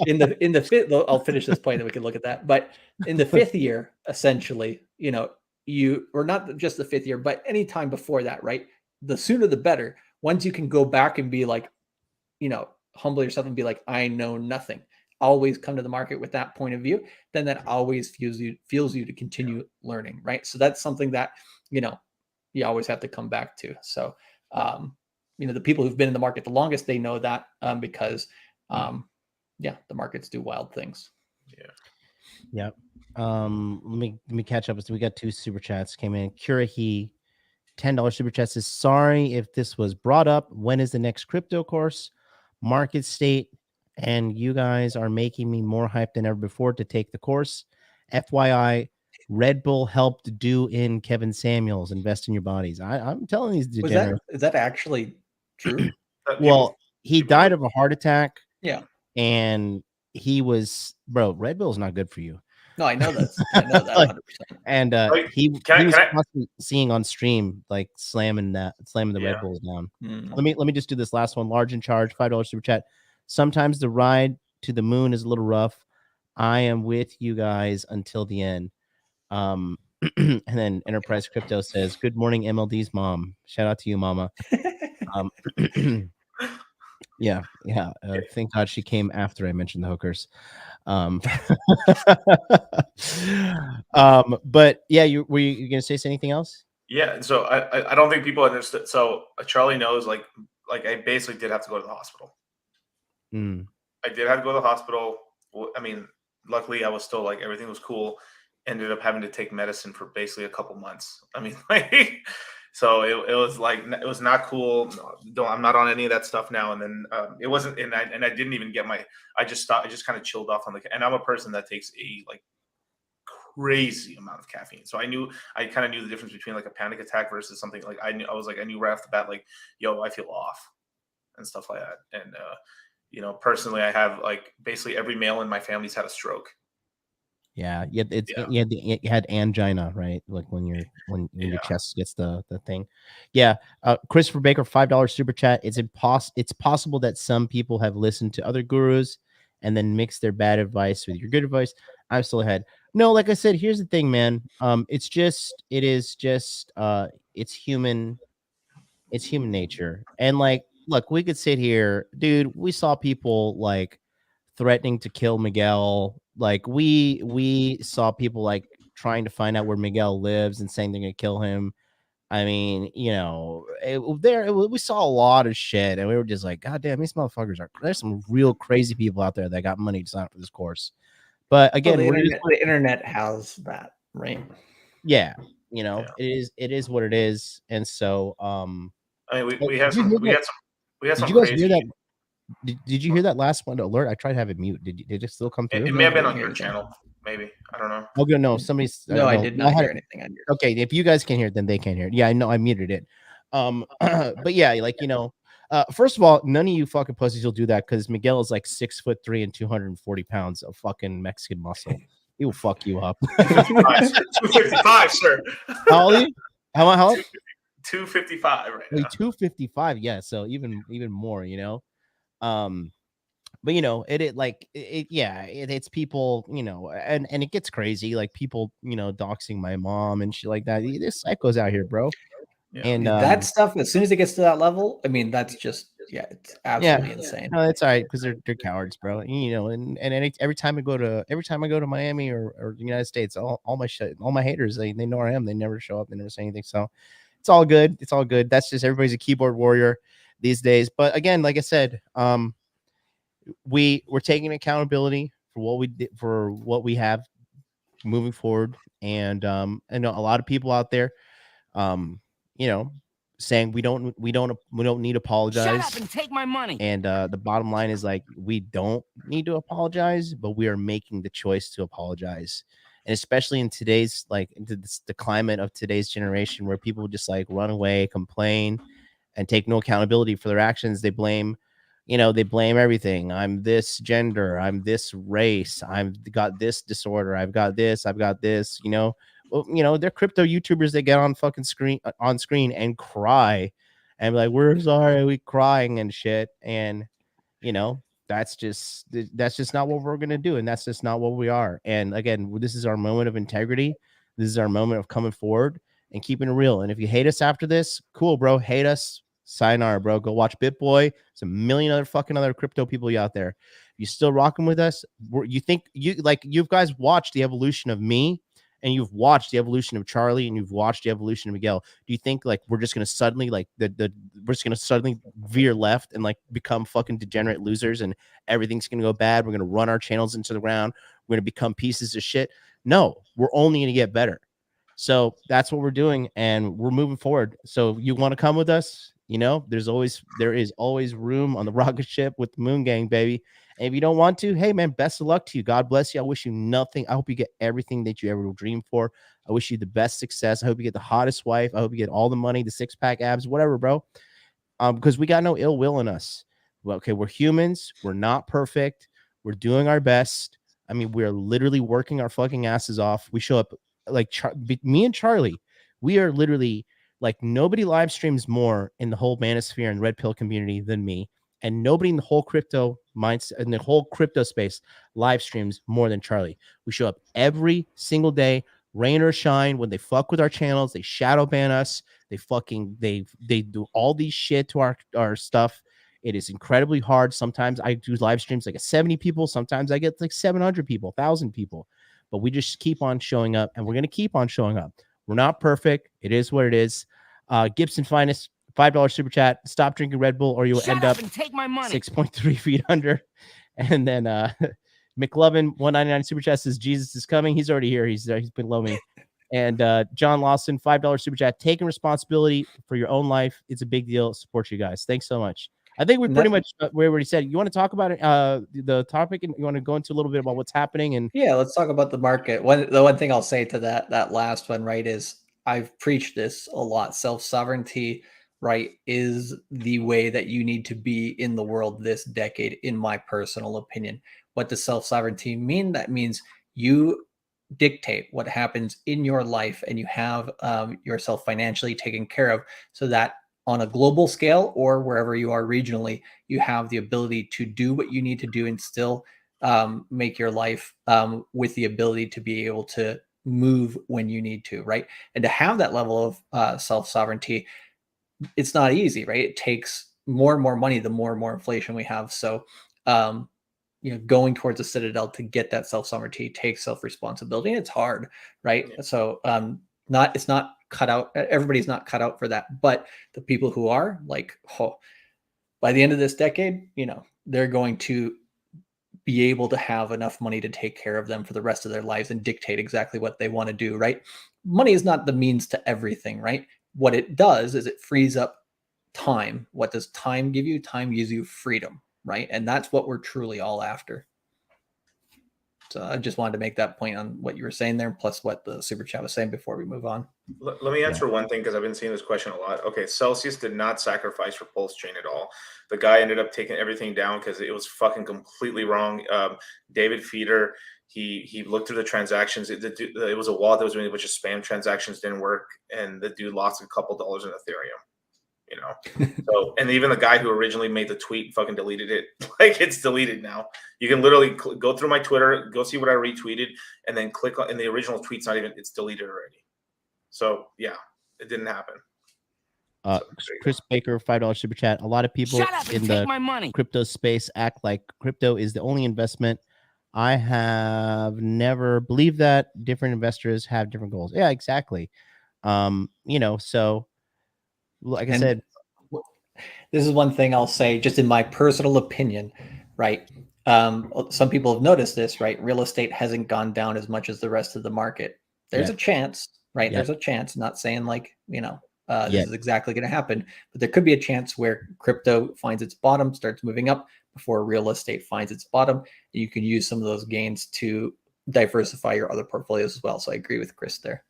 In the 5th, I'll finish this point, then we can look at that. But in the 5th year, essentially, or not just the 5th year, but any time before that, right? The sooner the better. Once you can go back and be like, humble yourself and be like, I know nothing. Always come to the market with that point of view. Then that always fuels you to continue learning, right? So that's something that, you always have to come back to. So, the people who've been in the market the longest, they know that because, the markets do wild things. Yeah. Let me catch up. We got 2 super chats came in. Kurahi, $10 super chat says, sorry if this was brought up. When is the next crypto course? Market state, and you guys are making me more hyped than ever before to take the course. FYI, Red Bull helped do in Kevin Samuels, invest in your bodies. I'm telling these degenerates. Is that actually true? Well, he died of a heart attack. Yeah. And he was, Red Bull's not good for you. No, I know that. I know that 100%. And he was seeing on stream, like slamming the Red Bulls down. Let me just do this last one. Large in charge, $5 super chat. Sometimes the ride to the moon is a little rough. I am with you guys until the end. And then Enterprise Crypto says, good morning, MLD's mom. Shout out to you, mama. Yeah. Thank God she came after I mentioned the hookers. But yeah, were you gonna say anything else? Yeah, so I don't think people understood. So Charlie knows, like I basically did have to go to the hospital. I did have to go to the hospital. I mean, luckily I was still like, everything was cool. Ended up having to take medicine for basically a couple months. I mean, so it was like, it was not cool. No, I'm not on any of that stuff now. And then it wasn't, and I didn't even get I just stopped. I just kind of chilled off on and I'm a person that takes a crazy amount of caffeine. So I kind of knew the difference between like a panic attack versus something like I knew right off the bat, like, yo, I feel off and stuff like that. And, personally, I have like basically every male in my family's had a stroke. Yeah, you had angina, right? Like when your chest gets the thing. Yeah, Christopher Baker, $5 super chat. It's possible that some people have listened to other gurus and then mixed their bad advice with your good advice. I'm still ahead. No, like I said, here's the thing, man. It's human nature. And like, look, we could sit here, dude. We saw people like threatening to kill Miguel. Like we saw people like trying to find out where Miguel lives and saying they're gonna kill him. I mean, you know, we saw a lot of shit, and we were just like, God damn, these motherfuckers there's some real crazy people out there that got money to sign up for this course. But again, well, the internet has that, right? Yeah, you know, it is what it is. And so, I mean, we had some did you guys crazy. hear that? Did you hear that last one alert? I tried to have it mute. Did it still come through? It may have been on your channel, maybe. I don't know. Okay, no, somebody's. No, I did not hear anything on your. Okay, if you guys can hear it, then they can hear it. Yeah, I know, I muted it. But yeah, like, you know, first of all, none of you fucking pussies will do that because Miguel is like 6'3" and 240 pounds of fucking Mexican muscle. He will fuck you up. 255, sir. How old are you? How old? 255 right now. 255, yeah. So even more, you know. But you know, it's people, you know, and it gets crazy, like people, you know, doxing my mom and shit like that. There's psychos out here, bro. Yeah. And that stuff, as soon as it gets to that level, I mean, that's just it's absolutely insane. No, it's all right because they're cowards, bro. You know, and every time I go to Miami or the United States, all my haters, they know where I am. They never show up, they never say anything. So it's all good. It's all good. That's just, everybody's a keyboard warrior these days. But again, like I said, we're taking accountability for what we did, for what we have moving forward. And I know a lot of people out there, you know, saying we don't need to apologize. Shut up and take my money. And the bottom line is, like, we don't need to apologize, but we are making the choice to apologize. And especially in today's, like, the climate of today's generation, where people just like run away, complain, and take no accountability for their actions. They blame everything. I'm this gender, I'm this race, I've got this disorder, I've got this, you know. Well, you know, they're crypto YouTubers that get on screen and cry and be like, we're sorry, we crying and shit. And, you know, that's just not what we're going to do. And that's just not what we are. And again, this is our moment of integrity. This is our moment of coming forward and keeping it real. And if you hate us after this, cool, bro. Hate us. Sayonara, bro. Go watch BitBoy. There's a million other crypto people out there. You still rocking with us? You guys watched the evolution of me, and you've watched the evolution of Charlie, and you've watched the evolution of Miguel. Do you think like we're just gonna suddenly veer left and like become fucking degenerate losers, and everything's gonna go bad? We're gonna run our channels into the ground. We're gonna become pieces of shit. No, we're only gonna get better. So that's what we're doing, and we're moving forward. So you want to come with us? You know, there is always room on the rocket ship with the Moon Gang, baby. And if you don't want to, hey man, best of luck to you. God bless you. I wish you nothing. I hope you get everything that you ever dream for. I wish you the best success. I hope you get the hottest wife. I hope you get all the money, the 6-pack abs, whatever, bro. Because we got no ill will in us. Well, okay, we're humans. We're not perfect. We're doing our best. I mean, we're literally working our fucking asses off. We show up like me and Charlie. We are literally like, nobody live streams more in the whole manosphere and red pill community than me. And nobody in the whole crypto mindset, in the whole crypto space, live streams more than Charlie. We show up every single day, rain or shine. When they fuck with our channels, they shadow ban us. They do all these shit to our stuff. It is incredibly hard. Sometimes I do live streams like 70 people. Sometimes I get like 700 people, 1,000 people. But we just keep on showing up, and we're going to keep on showing up. We're not perfect. It is what it is. Gibson Finest, $5 super chat. Stop drinking Red Bull, or you will end up and take my money. 6.3 feet under. And then McLovin, $1.99 super chat says Jesus is coming. He's already here. He's below me. And John Lawson, $5 super chat. Taking responsibility for your own life. It's a big deal. Support you guys. Thanks so much. I think we pretty much we already said. You want to talk about it, the topic, and you want to go into a little bit about what's happening? And yeah, let's talk about the market. The one thing I'll say to that last one, right, is I've preached this a lot. Self-sovereignty, right, is the way that you need to be in the world this decade, in my personal opinion. What does self-sovereignty mean? That means you dictate what happens in your life, and you have yourself financially taken care of, so that on a global scale or wherever you are regionally, you have the ability to do what you need to do and still make your life with the ability to be able to move when you need to, right? And to have that level of self-sovereignty, it's not easy, right? It takes more and more money the more and more inflation we have. So, going towards a citadel to get that self-sovereignty takes self-responsibility, and it's hard, right? Yeah. So it's not cut out. Everybody's not cut out for that, but the people who are, like, by the end of this decade, they're going to be able to have enough money to take care of them for the rest of their lives and dictate exactly what they want to do, right? Money is not the means to everything, right? What it does is it frees up time. What does time give you? Time gives you freedom, right? And that's what we're truly all after. So I just wanted to make that point on what you were saying there, plus what the super chat was saying before we move on. Let me answer one thing, because I've been seeing this question a lot. Okay, Celsius did not sacrifice for Pulse Chain at all. The guy ended up taking everything down because it was fucking completely wrong. David Feeder, he looked through the transactions. It was a wallet that was doing a bunch of spam transactions, didn't work, and the dude lost a couple dollars in Ethereum. So, and even the guy who originally made the tweet fucking deleted it. Like, it's deleted now. You can literally go through my Twitter, go see what I retweeted, and then click on, and the original tweet's not even, it's deleted already. So yeah, it didn't happen. Chris Baker, $5 super chat. A lot of people in the crypto space act like crypto is the only investment. I have never believed that. Different investors have different goals. Yeah, exactly. So like I said, this is one thing I'll say, just in my personal opinion, right? Some people have noticed this, right? Real estate hasn't gone down as much as the rest of the market. There's a chance, right? There's a chance. Not saying like, this is exactly going to happen, but there could be a chance where crypto finds its bottom, starts moving up before real estate finds its bottom. You can use some of those gains to diversify your other portfolios as well. So I agree with Chris there.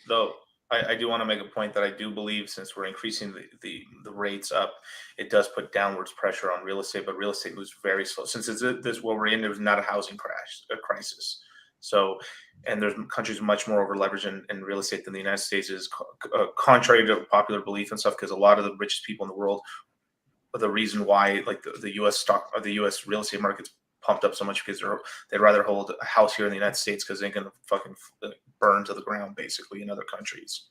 Though I do want to make a point that I do believe, since we're increasing the rates up, it does put downwards pressure on real estate, but real estate moves very slow. Since it's this what we're in, there's not a housing crisis. So, and there's countries much more over leveraged in real estate than the United States is, contrary to popular belief and stuff, because a lot of the richest people in the world, the reason why like the U.S. stock or the U.S. real estate market's pumped up so much, because they'd rather hold a house here in the United States because they're going to fucking burn to the ground basically in other countries.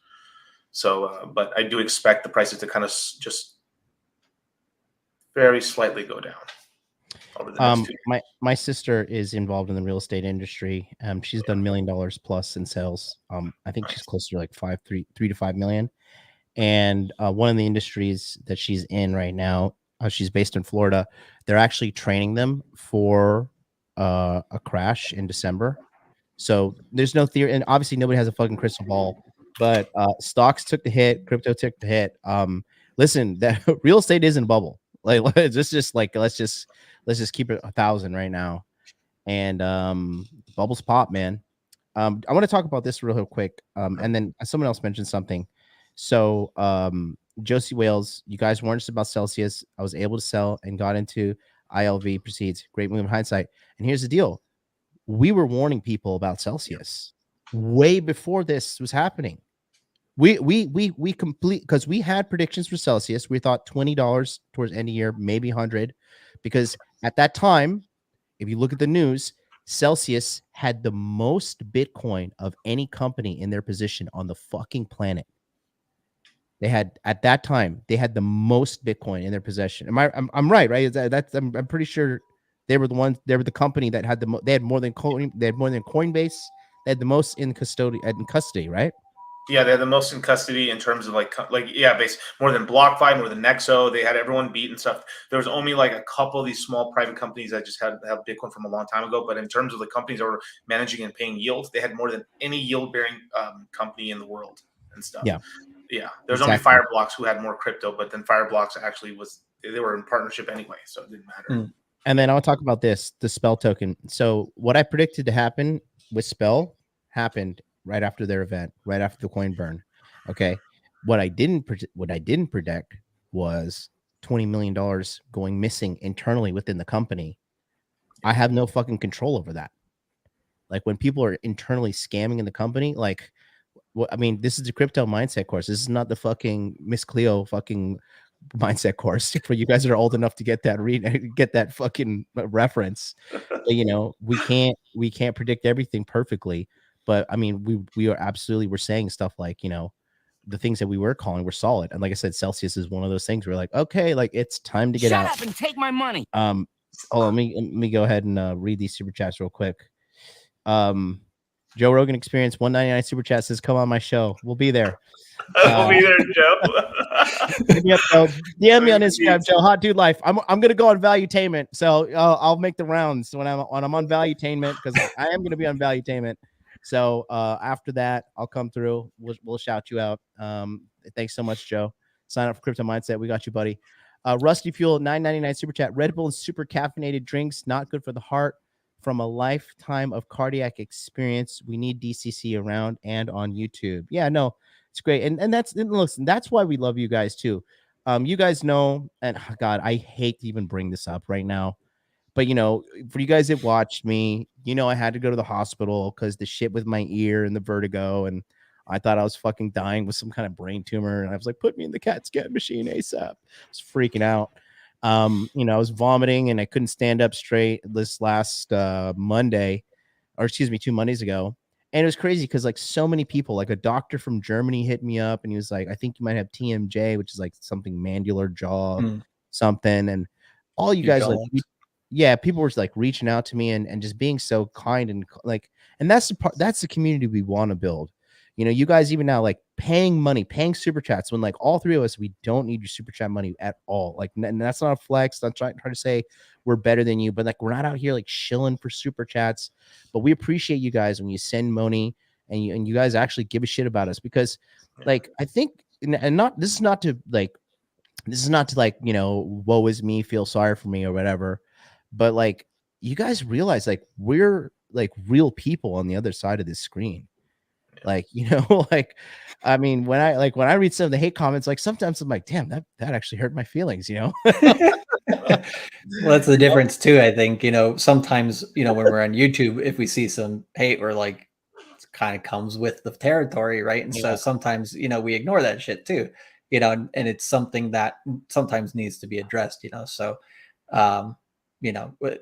So, but I do expect the prices to kind of just very slightly go down over the next 2 years. My sister is involved in the real estate industry. She's done $1 million plus in sales. I think she's close to like 3 to 5 million. And one of the industries that she's in right now, she's based in Florida. They're actually training them for a crash in December. So there's no theory, and obviously nobody has a fucking crystal ball. But stocks took the hit, crypto took the hit. Listen, that real estate isn't a bubble. Like let's just keep it 1,000 right now, and bubbles pop, man. I want to talk about this real quick, and then someone else mentioned something. So Josie Wales, you guys warned us about Celsius. I was able to sell and got into ILV proceeds. Great move in hindsight. And here's the deal. We were warning people about Celsius way before this was happening. We complete, because we had predictions for Celsius. We thought $20 towards end of year, maybe 100, because at that time, if you look at the news, Celsius had the most Bitcoin of any company in their position on the fucking planet. They had, at that time, they had the most Bitcoin in their possession. I'm right, right? I'm pretty sure they were the company that had they had more than Coinbase. They had the most in custody, right? Yeah, they had the most in custody in terms of more than BlockFi, more than Nexo. They had everyone beat and stuff. There was only like a couple of these small private companies that just have Bitcoin from a long time ago. But in terms of the companies that were managing and paying yield, they had more than any yield-bearing company in the world and stuff. Yeah. There's only Fireblocks who had more crypto, but then Fireblocks actually they were in partnership anyway, so it didn't matter. And then I'll talk about the Spell token. So what I predicted to happen with Spell happened right after their event, right after the coin burn. Okay. What I didn't predict was $20 million going missing internally within the company. I have no fucking control over that. Like when people are internally scamming in the company, like, I mean, this is the crypto mindset course. This is not the fucking Miss Cleo fucking mindset course for you guys that are old enough to get that fucking reference. But, we can't predict everything perfectly. But I mean, we are absolutely, we're saying stuff like, the things that we were calling were solid. And like I said, Celsius is one of those things where like, okay, like it's time to get out. Shut up and take my money. Let me go ahead and read these super chats real quick. Joe Rogan Experience 199 super chat says, "Come on my show. We'll be there." We'll be there, Joe. Hit me up, Joe. DM me on Instagram, Joe. Hot Dude Life. I'm gonna go on Valuetainment, so I'll make the rounds when I'm on Valuetainment, because I am gonna be on Valuetainment. So after that, I'll come through. We'll shout you out. Thanks so much, Joe. Sign up for Crypto Mindset. We got you, buddy. Rusty Fuel 999 super chat. Red Bull and super caffeinated drinks not good for the heart. From a lifetime of cardiac experience, we need DCC around and on YouTube. Yeah, no, it's great. And listen, that's why we love you guys too. You guys know, and God, I hate to even bring this up right now, but for you guys that watched me, I had to go to the hospital because the shit with my ear and the vertigo, and I thought I was fucking dying with some kind of brain tumor, and I was like, put me in the CAT scan machine ASAP. I was freaking out. I was vomiting and I couldn't stand up straight this last Monday, or excuse me, 2 Mondays ago. And it was crazy because like so many people, like a doctor from Germany hit me up and he was like, I think you might have TMJ, which is like something mandibular jaw, something. And all you guys like, yeah, people were like reaching out to me and just being so kind and like, and that's the part, that's the community we want to build. You guys even now like paying super chats when like all three of us, we don't need your super chat money at all. Like, and that's not a flex. I'm trying to say we're better than you, but like we're not out here like shilling for super chats. But we appreciate you guys when you send money and you guys actually give a shit about us, because like I think this is not to like woe is me, feel sorry for me or whatever, but like you guys realize like we're like real people on the other side of this screen. Like, like, I mean, when I read some of the hate comments, like sometimes I'm like, damn, that actually hurt my feelings, Well, that's the difference too. I think, sometimes, when we're on YouTube, if we see some hate, we're like, it kind of comes with the territory, right? And so sometimes, we ignore that shit too, and it's something that sometimes needs to be addressed, so,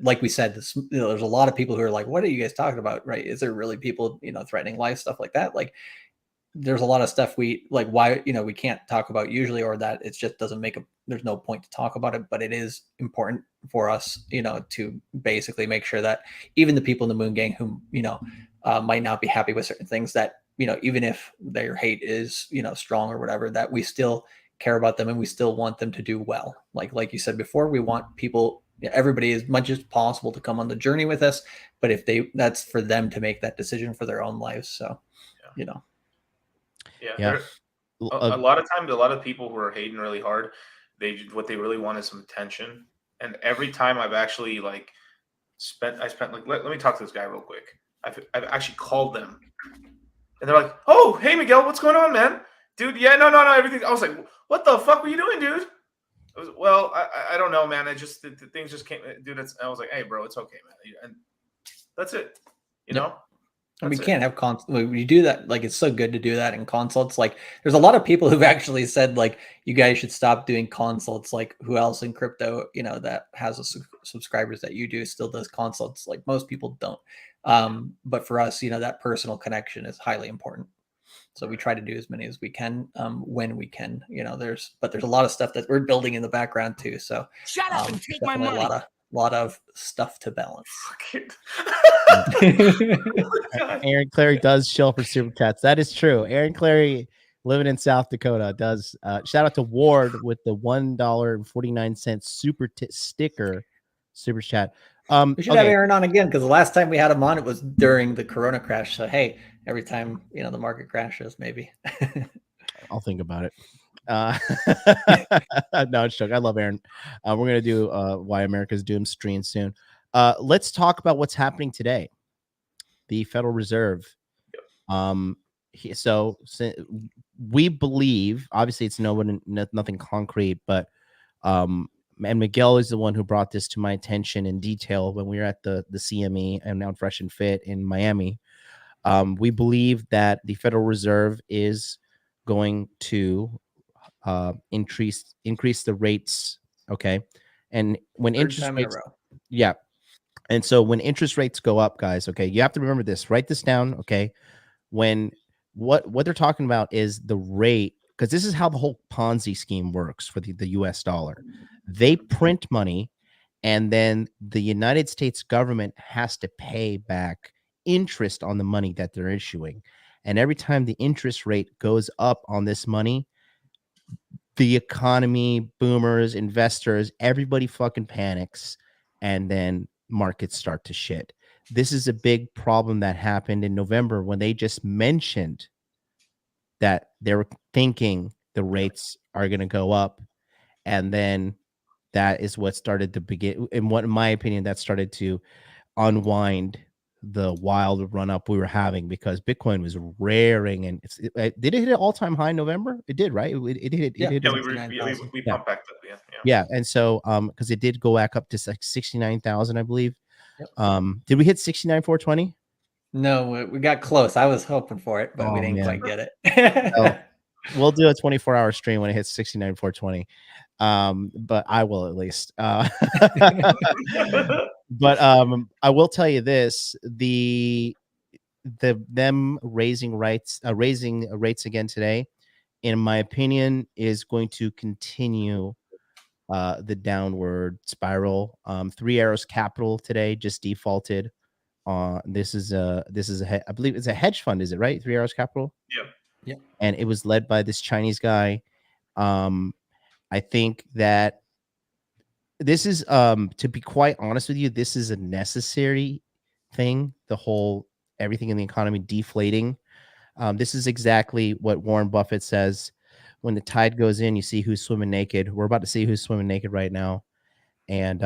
like we said, there's a lot of people who are like, what are you guys talking about? Right. Is there really people, threatening life, stuff like that? Like there's a lot of stuff we like, why, we can't talk about usually, or that it just doesn't there's no point to talk about it, but it is important for us, to basically make sure that even the people in the Moon Gang who, might not be happy with certain things, that, even if their hate is, strong or whatever, that we still care about them and we still want them to do well. Like you said before, we want people, everybody as much as possible to come on the journey with us, but that's for them to make that decision for their own lives. So, a lot of times, a lot of people who are hating really hard, what they really want is some attention. And every time I've actually like I spent like, let me talk to this guy real quick. I've actually called them and they're like, oh, hey Miguel, what's going on, man? Dude, yeah, no, everything. I was like, what the fuck were you doing, dude? I don't know, man. I just the things just came, dude. I was like, hey, bro, it's okay, man. And that's it. You know. And we can't have we do that. Like, it's so good to do that in consults. Like, there's a lot of people who've actually said, like, you guys should stop doing consults. Like, who else in crypto, that has subscribers that you do still does consults? Like, most people don't. But for us, that personal connection is highly important. So we try to do as many as we can when we can. There's a lot of stuff that we're building in the background too. So shut up and take my money. Lot of stuff to balance. Aaron Clary does show for super chats. That is true. Aaron Clary, living in South Dakota, does. Shout out to Ward with the $1.49 sticker super chat. We should have Aaron on again, because the last time we had him on, it was during the Corona crash. So hey, every time the market crashes, maybe. I'll think about it. No, it's joke. I love Aaron. We're gonna do Why America's Doomed stream soon. Let's talk about what's happening today. The Federal Reserve. So we believe, obviously, it's nothing concrete, but and Miguel is the one who brought this to my attention in detail when we were at the CME and now Fresh and Fit in Miami. We believe that the Federal Reserve is going to increase the rates. Okay. And when interest rates, and so when interest rates go up, guys, okay, you have to remember this, write this down. Okay. When what they're talking about is the rate, because this is how the whole Ponzi scheme works for the US dollar. They print money and then the United States government has to pay back interest on the money that they're issuing. And every time the interest rate goes up on this money, the economy, boomers, investors, everybody fucking panics, and then markets start to shit. This is a big problem that happened in November when they just mentioned that they were thinking the rates are going to go up. And then that is what started to begin, in my opinion, that started to unwind the wild run up we were having, because Bitcoin was raring, and did it hit an all-time high in November? It did, right? It hit. Yeah, Yeah, we Yeah. pumped back up. Yeah, and so because it did go back up to like 69,000, I believe. Yep. Did we hit 69,420? No, we got close. I was hoping for it, but we Oh, didn't man. quite get it. Well, we'll do a 24-hour stream when it hits 69,420. But I will, at least. But I will tell you this: them raising rates again today, in my opinion, is going to continue the downward spiral. Three Arrows Capital today just defaulted. This is I believe it's a hedge fund, is it right? Three Arrows Capital. Yeah. Yeah. And it was led by this Chinese guy. I think that this is, to be quite honest with you, this is a necessary thing. The whole everything in the economy deflating. This is exactly what Warren Buffett says: when the tide goes in, you see who's swimming naked. We're about to see who's swimming naked right now. And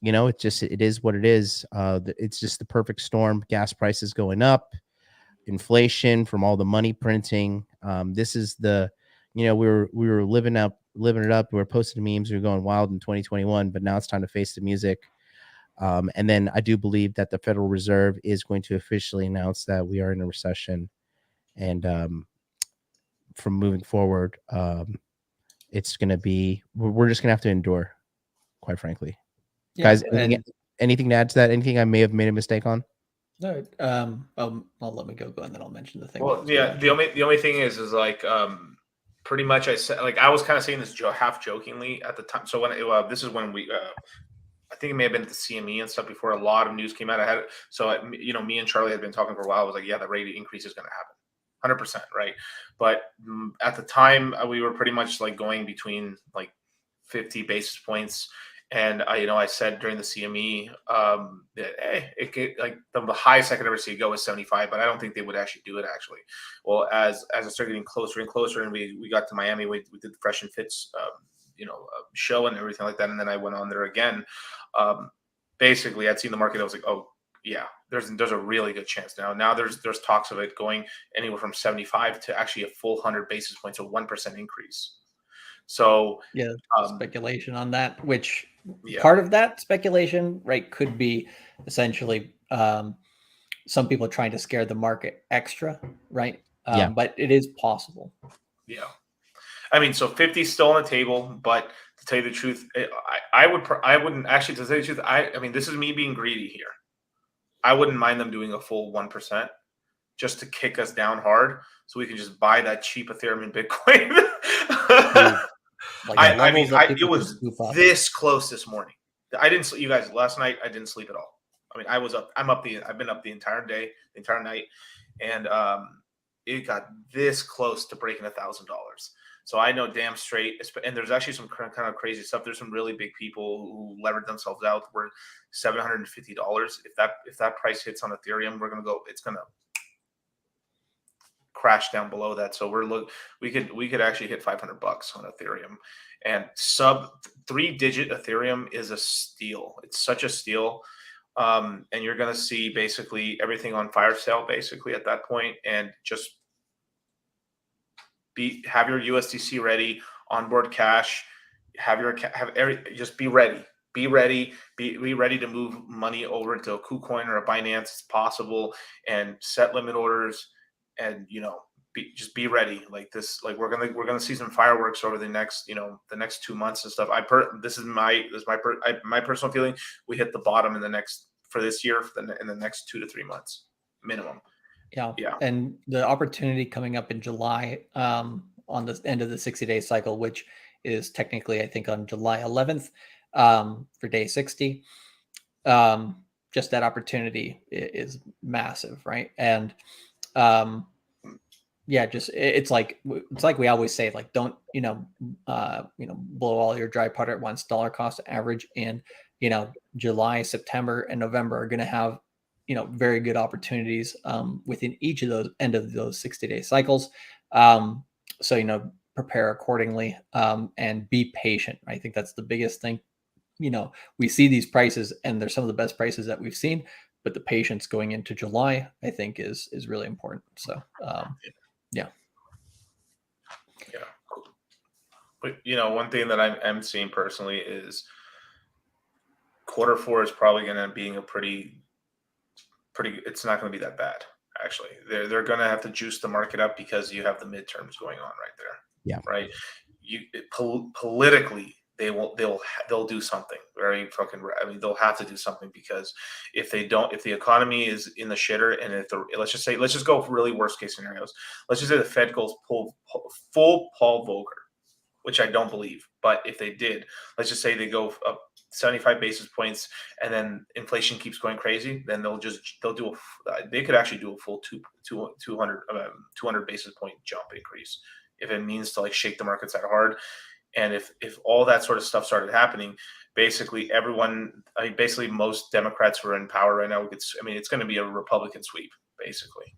it is what it is. It's just the perfect storm. Gas prices going up, inflation from all the money printing. This is we were living it up. We were posting memes. We were going wild in 2021, but now it's time to face the music. And then I do believe that the Federal Reserve is going to officially announce that we are in a recession. And from moving forward, it's going to be, we're just going to have to endure, quite frankly. Yeah, Guys, anything to add to that? Anything I may have made a mistake on? No. I'll let me go, and then I'll mention the thing. Well, yeah. The only thing is like pretty much I said, like, I was kind of saying this half jokingly at the time. So when this is when we I think it may have been at the CME and stuff before a lot of news came out. I had it. So me and Charlie had been talking for a while. I was like, yeah, the rate increase is going to happen, 100%, right? But at the time, we were pretty much like going between like 50 basis points. And I said during the CME that like the highest I could ever see it go was 75, but I don't think they would actually do it. Actually, well, as it started getting closer and closer, and we got to Miami, we did the Fresh and Fits, show and everything like that, and then I went on there again. Basically, I'd seen the market. I was like, oh yeah, there's a really good chance now. Now there's talks of it going anywhere from 75 to actually a full 100 basis points, a 1% increase. So yeah, speculation on that, which yeah. part of that speculation, right, could be essentially some people trying to scare the market extra, right? But it is possible. Yeah. I mean, so 50 is still on the table, but to tell you the truth, I wouldn't actually, to tell you the truth, I mean, this is me being greedy here. I wouldn't mind them doing a full 1% just to kick us down hard so we can just buy that cheap Ethereum and Bitcoin. It was this close this morning. I didn't sleep, you guys, last night. I didn't sleep at all. I mean, I've been up the entire day, the entire night. And it got this close to breaking $1,000. So I know damn straight. And there's actually some kind of crazy stuff. There's some really big people who levered themselves out worth $750. If that price hits on Ethereum, it's going to crash down below that. So we could actually hit $500 on Ethereum, and sub 3-digit Ethereum is a steal. It's such a steal. And you're going to see basically everything on fire sale basically at that point, and just have your USDC ready, onboard cash, just be ready. Be ready to move money over into a KuCoin or a Binance. It's possible, and set limit orders. And just be ready. Like this, like we're gonna see some fireworks over the next 2 months and stuff. This is my personal feeling. We hit the bottom for this year in the next 2 to 3 months minimum. Yeah. And the opportunity coming up in July, on the end of the 60-day cycle, which is technically, I think, on July 11th, for day 60. just that opportunity is massive, right? And yeah, just it's like we always say, like, don't blow all your dry powder at once. Dollar cost average, and July, September, and November are going to have very good opportunities within each of those end of those 60-day cycles. So prepare accordingly and be patient. I think that's the biggest thing. We see these prices, and they're some of the best prices that we've seen, but the patience going into July, I think, is really important. So yeah. But one thing that I'm seeing personally is Q4 is probably going to be a pretty. It's not going to be that bad. Actually, they're going to have to juice the market up because you have the midterms going on right there. Yeah. Right. Politically, they'll do something very fucking. I mean, they'll have to do something, because if they don't, if the economy is in the shitter, and if let's just go for really worst case scenarios. Let's just say the Fed goes full Paul Volcker, which I don't believe, but if they did, let's just say they go up 75 basis points, and then inflation keeps going crazy, then they could actually do a full 200 basis point jump increase, if it means to like shake the markets that hard. And if all that sort of stuff started happening, basically basically most Democrats who are in power right now, it's going to be a Republican sweep, basically,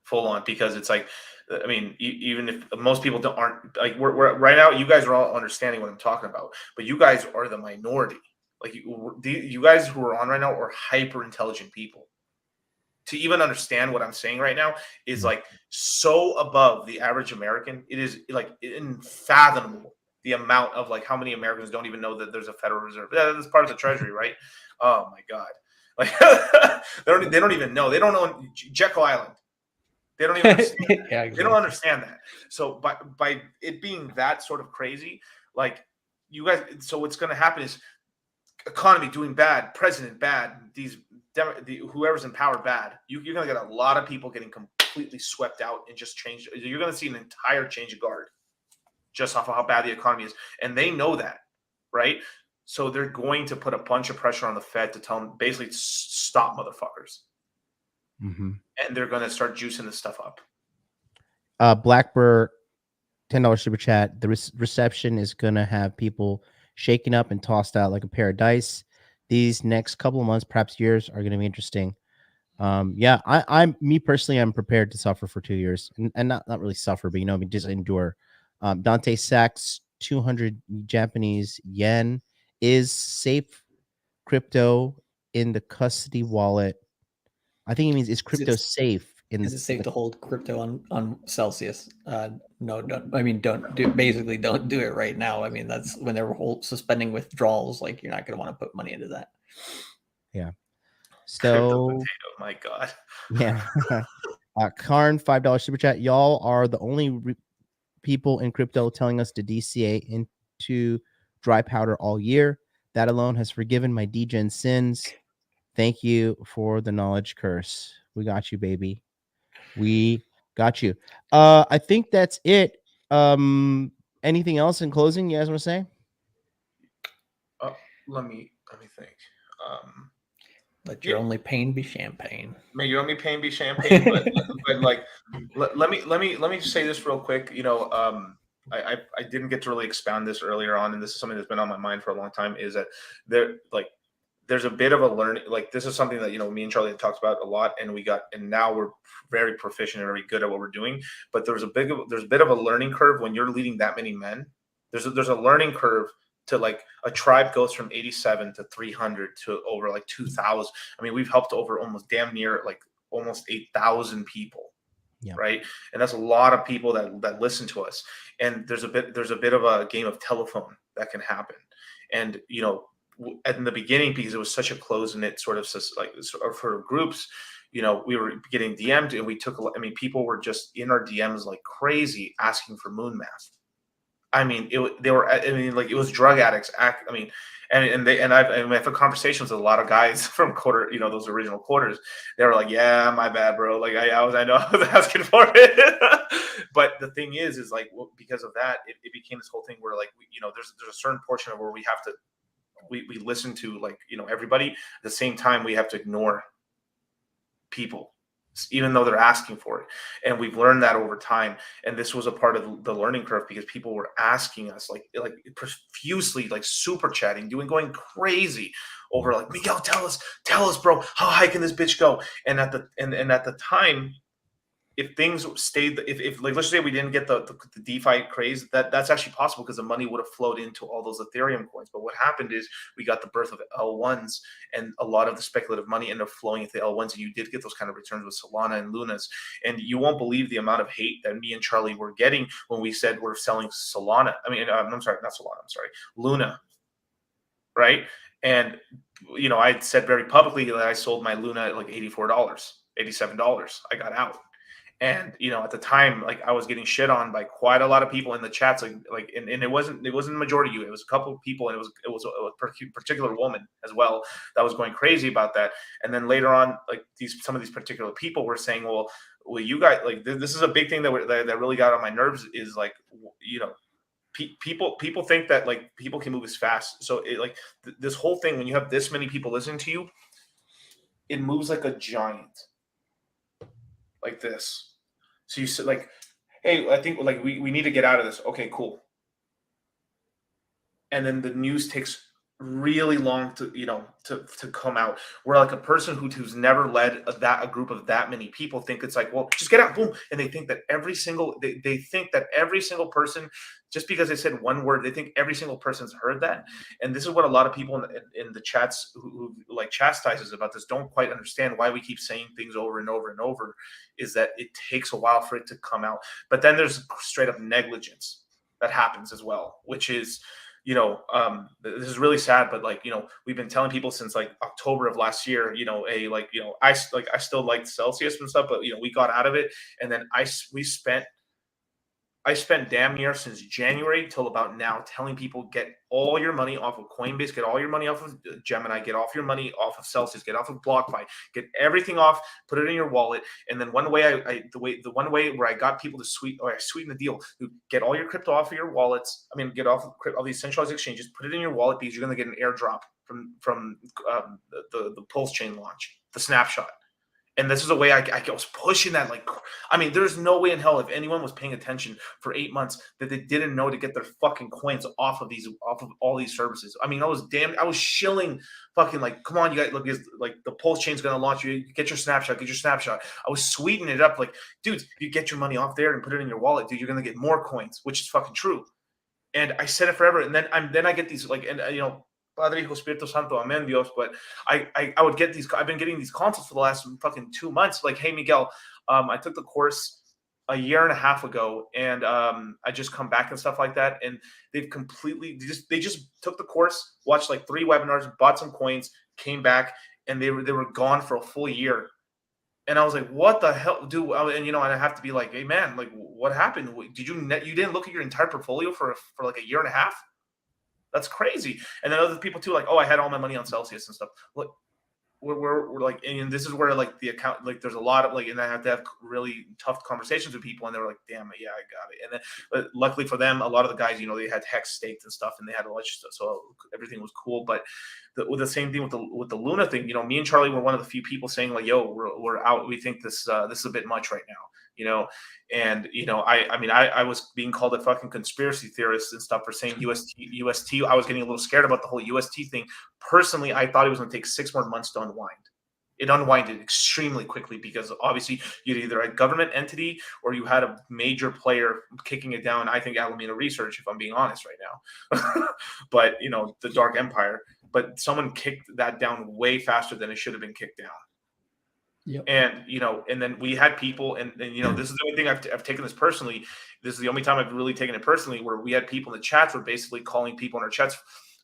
full on, because it's like, even if most people aren't like, we're right now, you guys are all understanding what I'm talking about, but you guys are the minority. Like you guys who are on right now are hyper intelligent people. To even understand what I'm saying right now is like so above the average American. It is like unfathomable the amount of like how many Americans don't even know that there's a Federal Reserve. Yeah, that's part of the Treasury, right? Oh my God. Like they don't even know. They don't know Jekyll Island. They don't even understand that. Yeah, exactly. They don't understand that. So by it being that sort of crazy, like you guys, so what's going to happen is economy doing bad, president bad, whoever's in power bad. You're going to get a lot of people getting completely swept out and just change. You're going to see an entire change of guard just off of how bad the economy is, and they know that, right? So they're going to put a bunch of pressure on the Fed to tell them basically stop, motherfuckers. Mm-hmm. And they're going to start juicing this stuff up. Blackbird, $10 super chat. The reception is going to have people shaken up and tossed out like a pair of dice. These next couple of months, perhaps years, are going to be interesting. Yeah, me personally, I'm prepared to suffer for 2 years, and not really suffer, but just endure. Dante Sachs, 200 Japanese yen is safe crypto in the custody wallet. I think it means is crypto safe? Is it safe to hold crypto on Celsius? No, don't. Don't do it right now. That's when they're suspending withdrawals. Like, you're not going to want to put money into that. Yeah. So, potato, my God. Yeah. Karn, $5 super chat. Y'all are the only people in crypto telling us to DCA into dry powder all year. That alone has forgiven my degen sins. Thank you for the knowledge curse. We got you, baby. We got you. I think that's it. Anything else in closing you guys want to say? Let me think. Let your only pain be champagne. May your only pain be champagne. but like, let me say this real quick. I didn't get to really expound this earlier on, and this is something that's been on my mind for a long time. Is that there's a bit of a learning. Like, this is something that me and Charlie have talked about a lot, and now we're very proficient and very good at what we're doing. But there's a bit of a learning curve when you're leading that many men. There's a learning curve to, like, a tribe goes from 87 to 300 to over like 2,000. We've helped over almost damn near like almost 8,000 people. Yeah. Right. And that's a lot of people that listen to us. And there's a bit of a game of telephone that can happen. And, in the beginning, because it was such a close-knit sort of groups, we were getting DM'd, and we took, people were just in our DMs like crazy asking for moon math. It was drug addicts. I've had conversations with a lot of guys from quarter, those original quarters. They were like, "Yeah, my bad, bro. Like I know I was asking for it." But the thing is like, because of that, it became this whole thing where, like, there's a certain portion of where we have to we listen to like, everybody. At the same time, we have to ignore people, even though they're asking for it. And we've learned that over time. And this was a part of the learning curve, because people were asking us like profusely, like super chatting, going crazy over like, Miguel, tell us, bro, how high can this bitch go? And at the time, if things stayed, if like, let's say we didn't get the DeFi craze, that's actually possible, because the money would have flowed into all those Ethereum coins. But what happened is we got the birth of L1s, and a lot of the speculative money ended up flowing into L1s, and you did get those kind of returns with Solana and Lunas. And you won't believe the amount of hate that me and Charlie were getting when we said we're selling Solana. I mean, I'm sorry, not Solana. I'm sorry, Luna. Right. And, I said very publicly that I sold my Luna at like $84, $87. I got out. And at the time, like, I was getting shit on by quite a lot of people in the chats, and it wasn't the majority of you. It was a couple of people, and it was a particular woman as well that was going crazy about that. And then later on, like, some of these particular people were saying, well, you guys, like, this is a big thing that really got on my nerves, is like, people think that like people can move as fast. So this whole thing, when you have this many people listening to you, it moves like a giant. Like this. So you said like, hey, I think like we need to get out of this. Okay, cool. And then the news takes really long to to come out, where like a person who's never led a group of that many people think it's like, well, just get out, boom. And they think that every single person, just because they said one word, they think every single person's heard that. And this is what a lot of people in the chats who like chastises about this don't quite understand, why we keep saying things over and over and over, is that it takes a while for it to come out. But then there's straight up negligence that happens as well, which is, this is really sad, but like, we've been telling people since like October of last year, I still liked Celsius and stuff, but we got out of it. And then I spent damn near since January till about now telling people, get all your money off of Coinbase, get all your money off of Gemini, get off your money off of Celsius, get off of BlockFi, get everything off, put it in your wallet. And then one way the one way where I got people to sweeten the deal, get all your crypto off of your wallets. I mean, get off of all these centralized exchanges, put it in your wallet, because you're going to get an airdrop from the Pulse chain launch, the snapshot. And this is a way I was pushing that. Like, I mean, there's no way in hell, if anyone was paying attention for 8 months, that they didn't know to get their fucking coins off of all these services. I mean, I was shilling fucking like, come on, you guys, look, like the Pulse chain's going to launch. You get your snapshot, I was sweetening it up. Like, dude, if you get your money off there and put it in your wallet, dude, you're going to get more coins, which is fucking true. And I said it forever. And then I get these like, and Padre, Hijo, Espíritu Santo, Amen, Dios. But I would get these. I've been getting these consults for the last fucking 2 months. Like, hey, Miguel, I took the course a year and a half ago, and I just come back and stuff like that. And they've they just took the course, watched like 3 webinars, bought some coins, came back, and they were gone for a full year. And I was like, what the hell, dude? And I have to be like, hey, man, like, what happened? Did you didn't look at your entire portfolio for like a year and a half? That's crazy. And then other people too, like, oh, I had all my money on Celsius and stuff. Look, we're like, and this is where like the account, like, there's a lot of like, and I have to have really tough conversations with people, and they were like, damn it, yeah, I got it. And then, but luckily for them, a lot of the guys, they had hex staked and stuff, and they had a lot of stuff, so everything was cool. But with the same thing with the Luna thing, me and Charlie were one of the few people saying like, yo, we're out. We think this is a bit much right now. And I was being called a fucking conspiracy theorist and stuff for saying UST. I was getting a little scared about the whole UST thing. Personally, I thought it was going to take 6 more months to unwind. It unwinded extremely quickly, because obviously you had either a government entity or you had a major player kicking it down. I think Alameda Research, if I'm being honest right now, but the Dark Empire. But someone kicked that down way faster than it should have been kicked down. Yep. And and then we had people, and this is the only thing I've taken this personally. This is the only time I've really taken it personally, where we had people in the chats were basically calling people in our chats,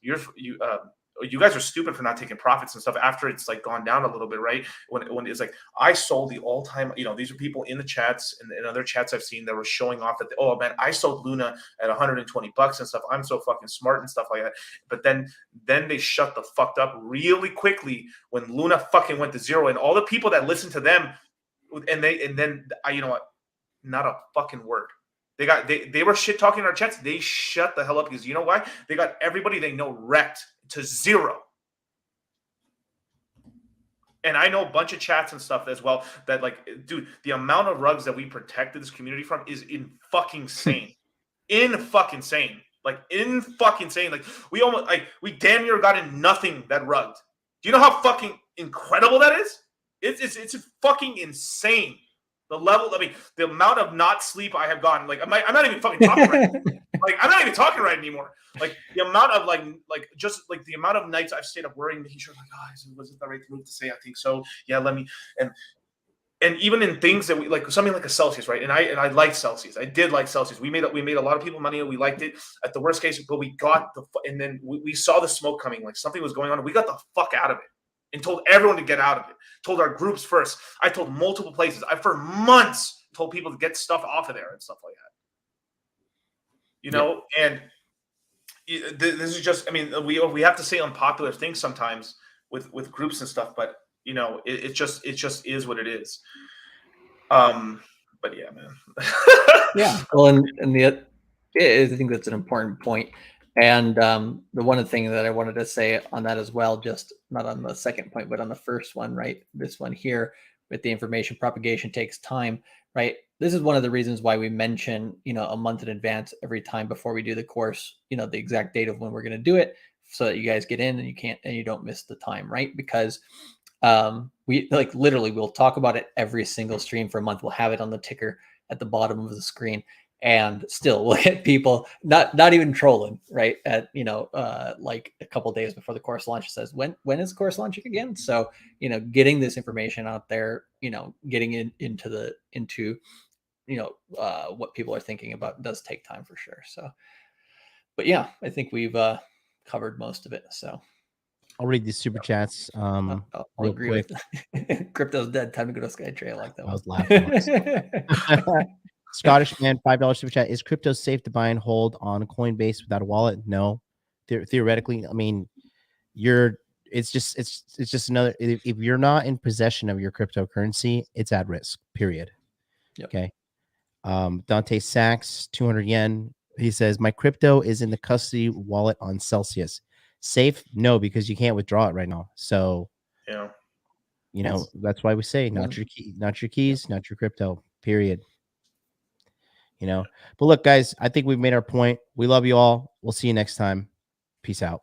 you guys are stupid for not taking profits and stuff, after it's like gone down a little bit, right? When it's like, I sold the all-time, these are people in the chats and in other chats I've seen that were showing off that, oh man, I sold Luna at $120 and stuff. I'm so fucking smart and stuff like that. But then they shut the fuck up really quickly when Luna fucking went to zero, and all the people that listened to them, and then you know what? Not a fucking word. They were shit talking our chats. They shut the hell up because you know why? They got everybody they know wrecked to zero. And I know a bunch of chats and stuff as well that, like, dude, the amount of rugs that we protected this community from is in fucking insane. In fucking sane. Like, in fucking sane. Like, we damn near got in nothing that rugged. Do you know how fucking incredible that is? It's fucking insane. The level, I mean, the amount of not sleep I have gotten. Like, I'm not even fucking talking right. Like, I'm not even talking right anymore. Like, the amount of like just like the amount of nights I've stayed up worrying, making sure, like, oh, was it the right move to say? I think so. Yeah, let me. And even in things that we like, something like a Celsius, right? And I liked Celsius. I did like Celsius. We made a lot of people money, and we liked it. At the worst case, but we got and then we saw the smoke coming, like something was going on. And we got the fuck out of it and told everyone to get out of it. Told our groups first. I told multiple places. I for months told people to get stuff off of there and stuff like that. You know, and this is just, I mean, we have to say unpopular things sometimes with groups and stuff, but you know, it just is what it is. But yeah, man. Yeah. Well, and I think that's an important point. And the one thing that I wanted to say on that as well, just not on the second point, but on the first one, right? This one here with the information propagation takes time, right? This is one of the reasons why we mention, you know, a month in advance every time before we do the course, you know, the exact date of when we're going to do it, so that you guys get in and you don't miss the time, right? Because we like literally we'll talk about it every single stream for a month. We'll have it on the ticker at the bottom of the screen, and still we'll get people not even trolling, right? At, you know, like a couple of days before the course launch says, when is the course launching again? So, you know, getting this information out there, you know, getting into you know, what people are thinking about does take time for sure. So, but yeah, I think we've covered most of it. So I'll read these super chats. I'll Real agree quick. with crypto's dead. Time to go to Skytrade. I like that I was one. laughing. Scottish man, $5 super chat. Is crypto safe to buy and hold on Coinbase without a wallet? No. Theoretically, I mean, it's just another, if you're not in possession of your cryptocurrency, it's at risk, period. Yep. Okay. Dante Sachs, 200 yen. He says, my crypto is in the custody wallet on Celsius. Safe? No, because you can't withdraw it right now. So, Yeah, you know, that's why we say not your keys, not your crypto, period. You know, but look, guys, I think we've made our point. We love you all. We'll see you next time. Peace out.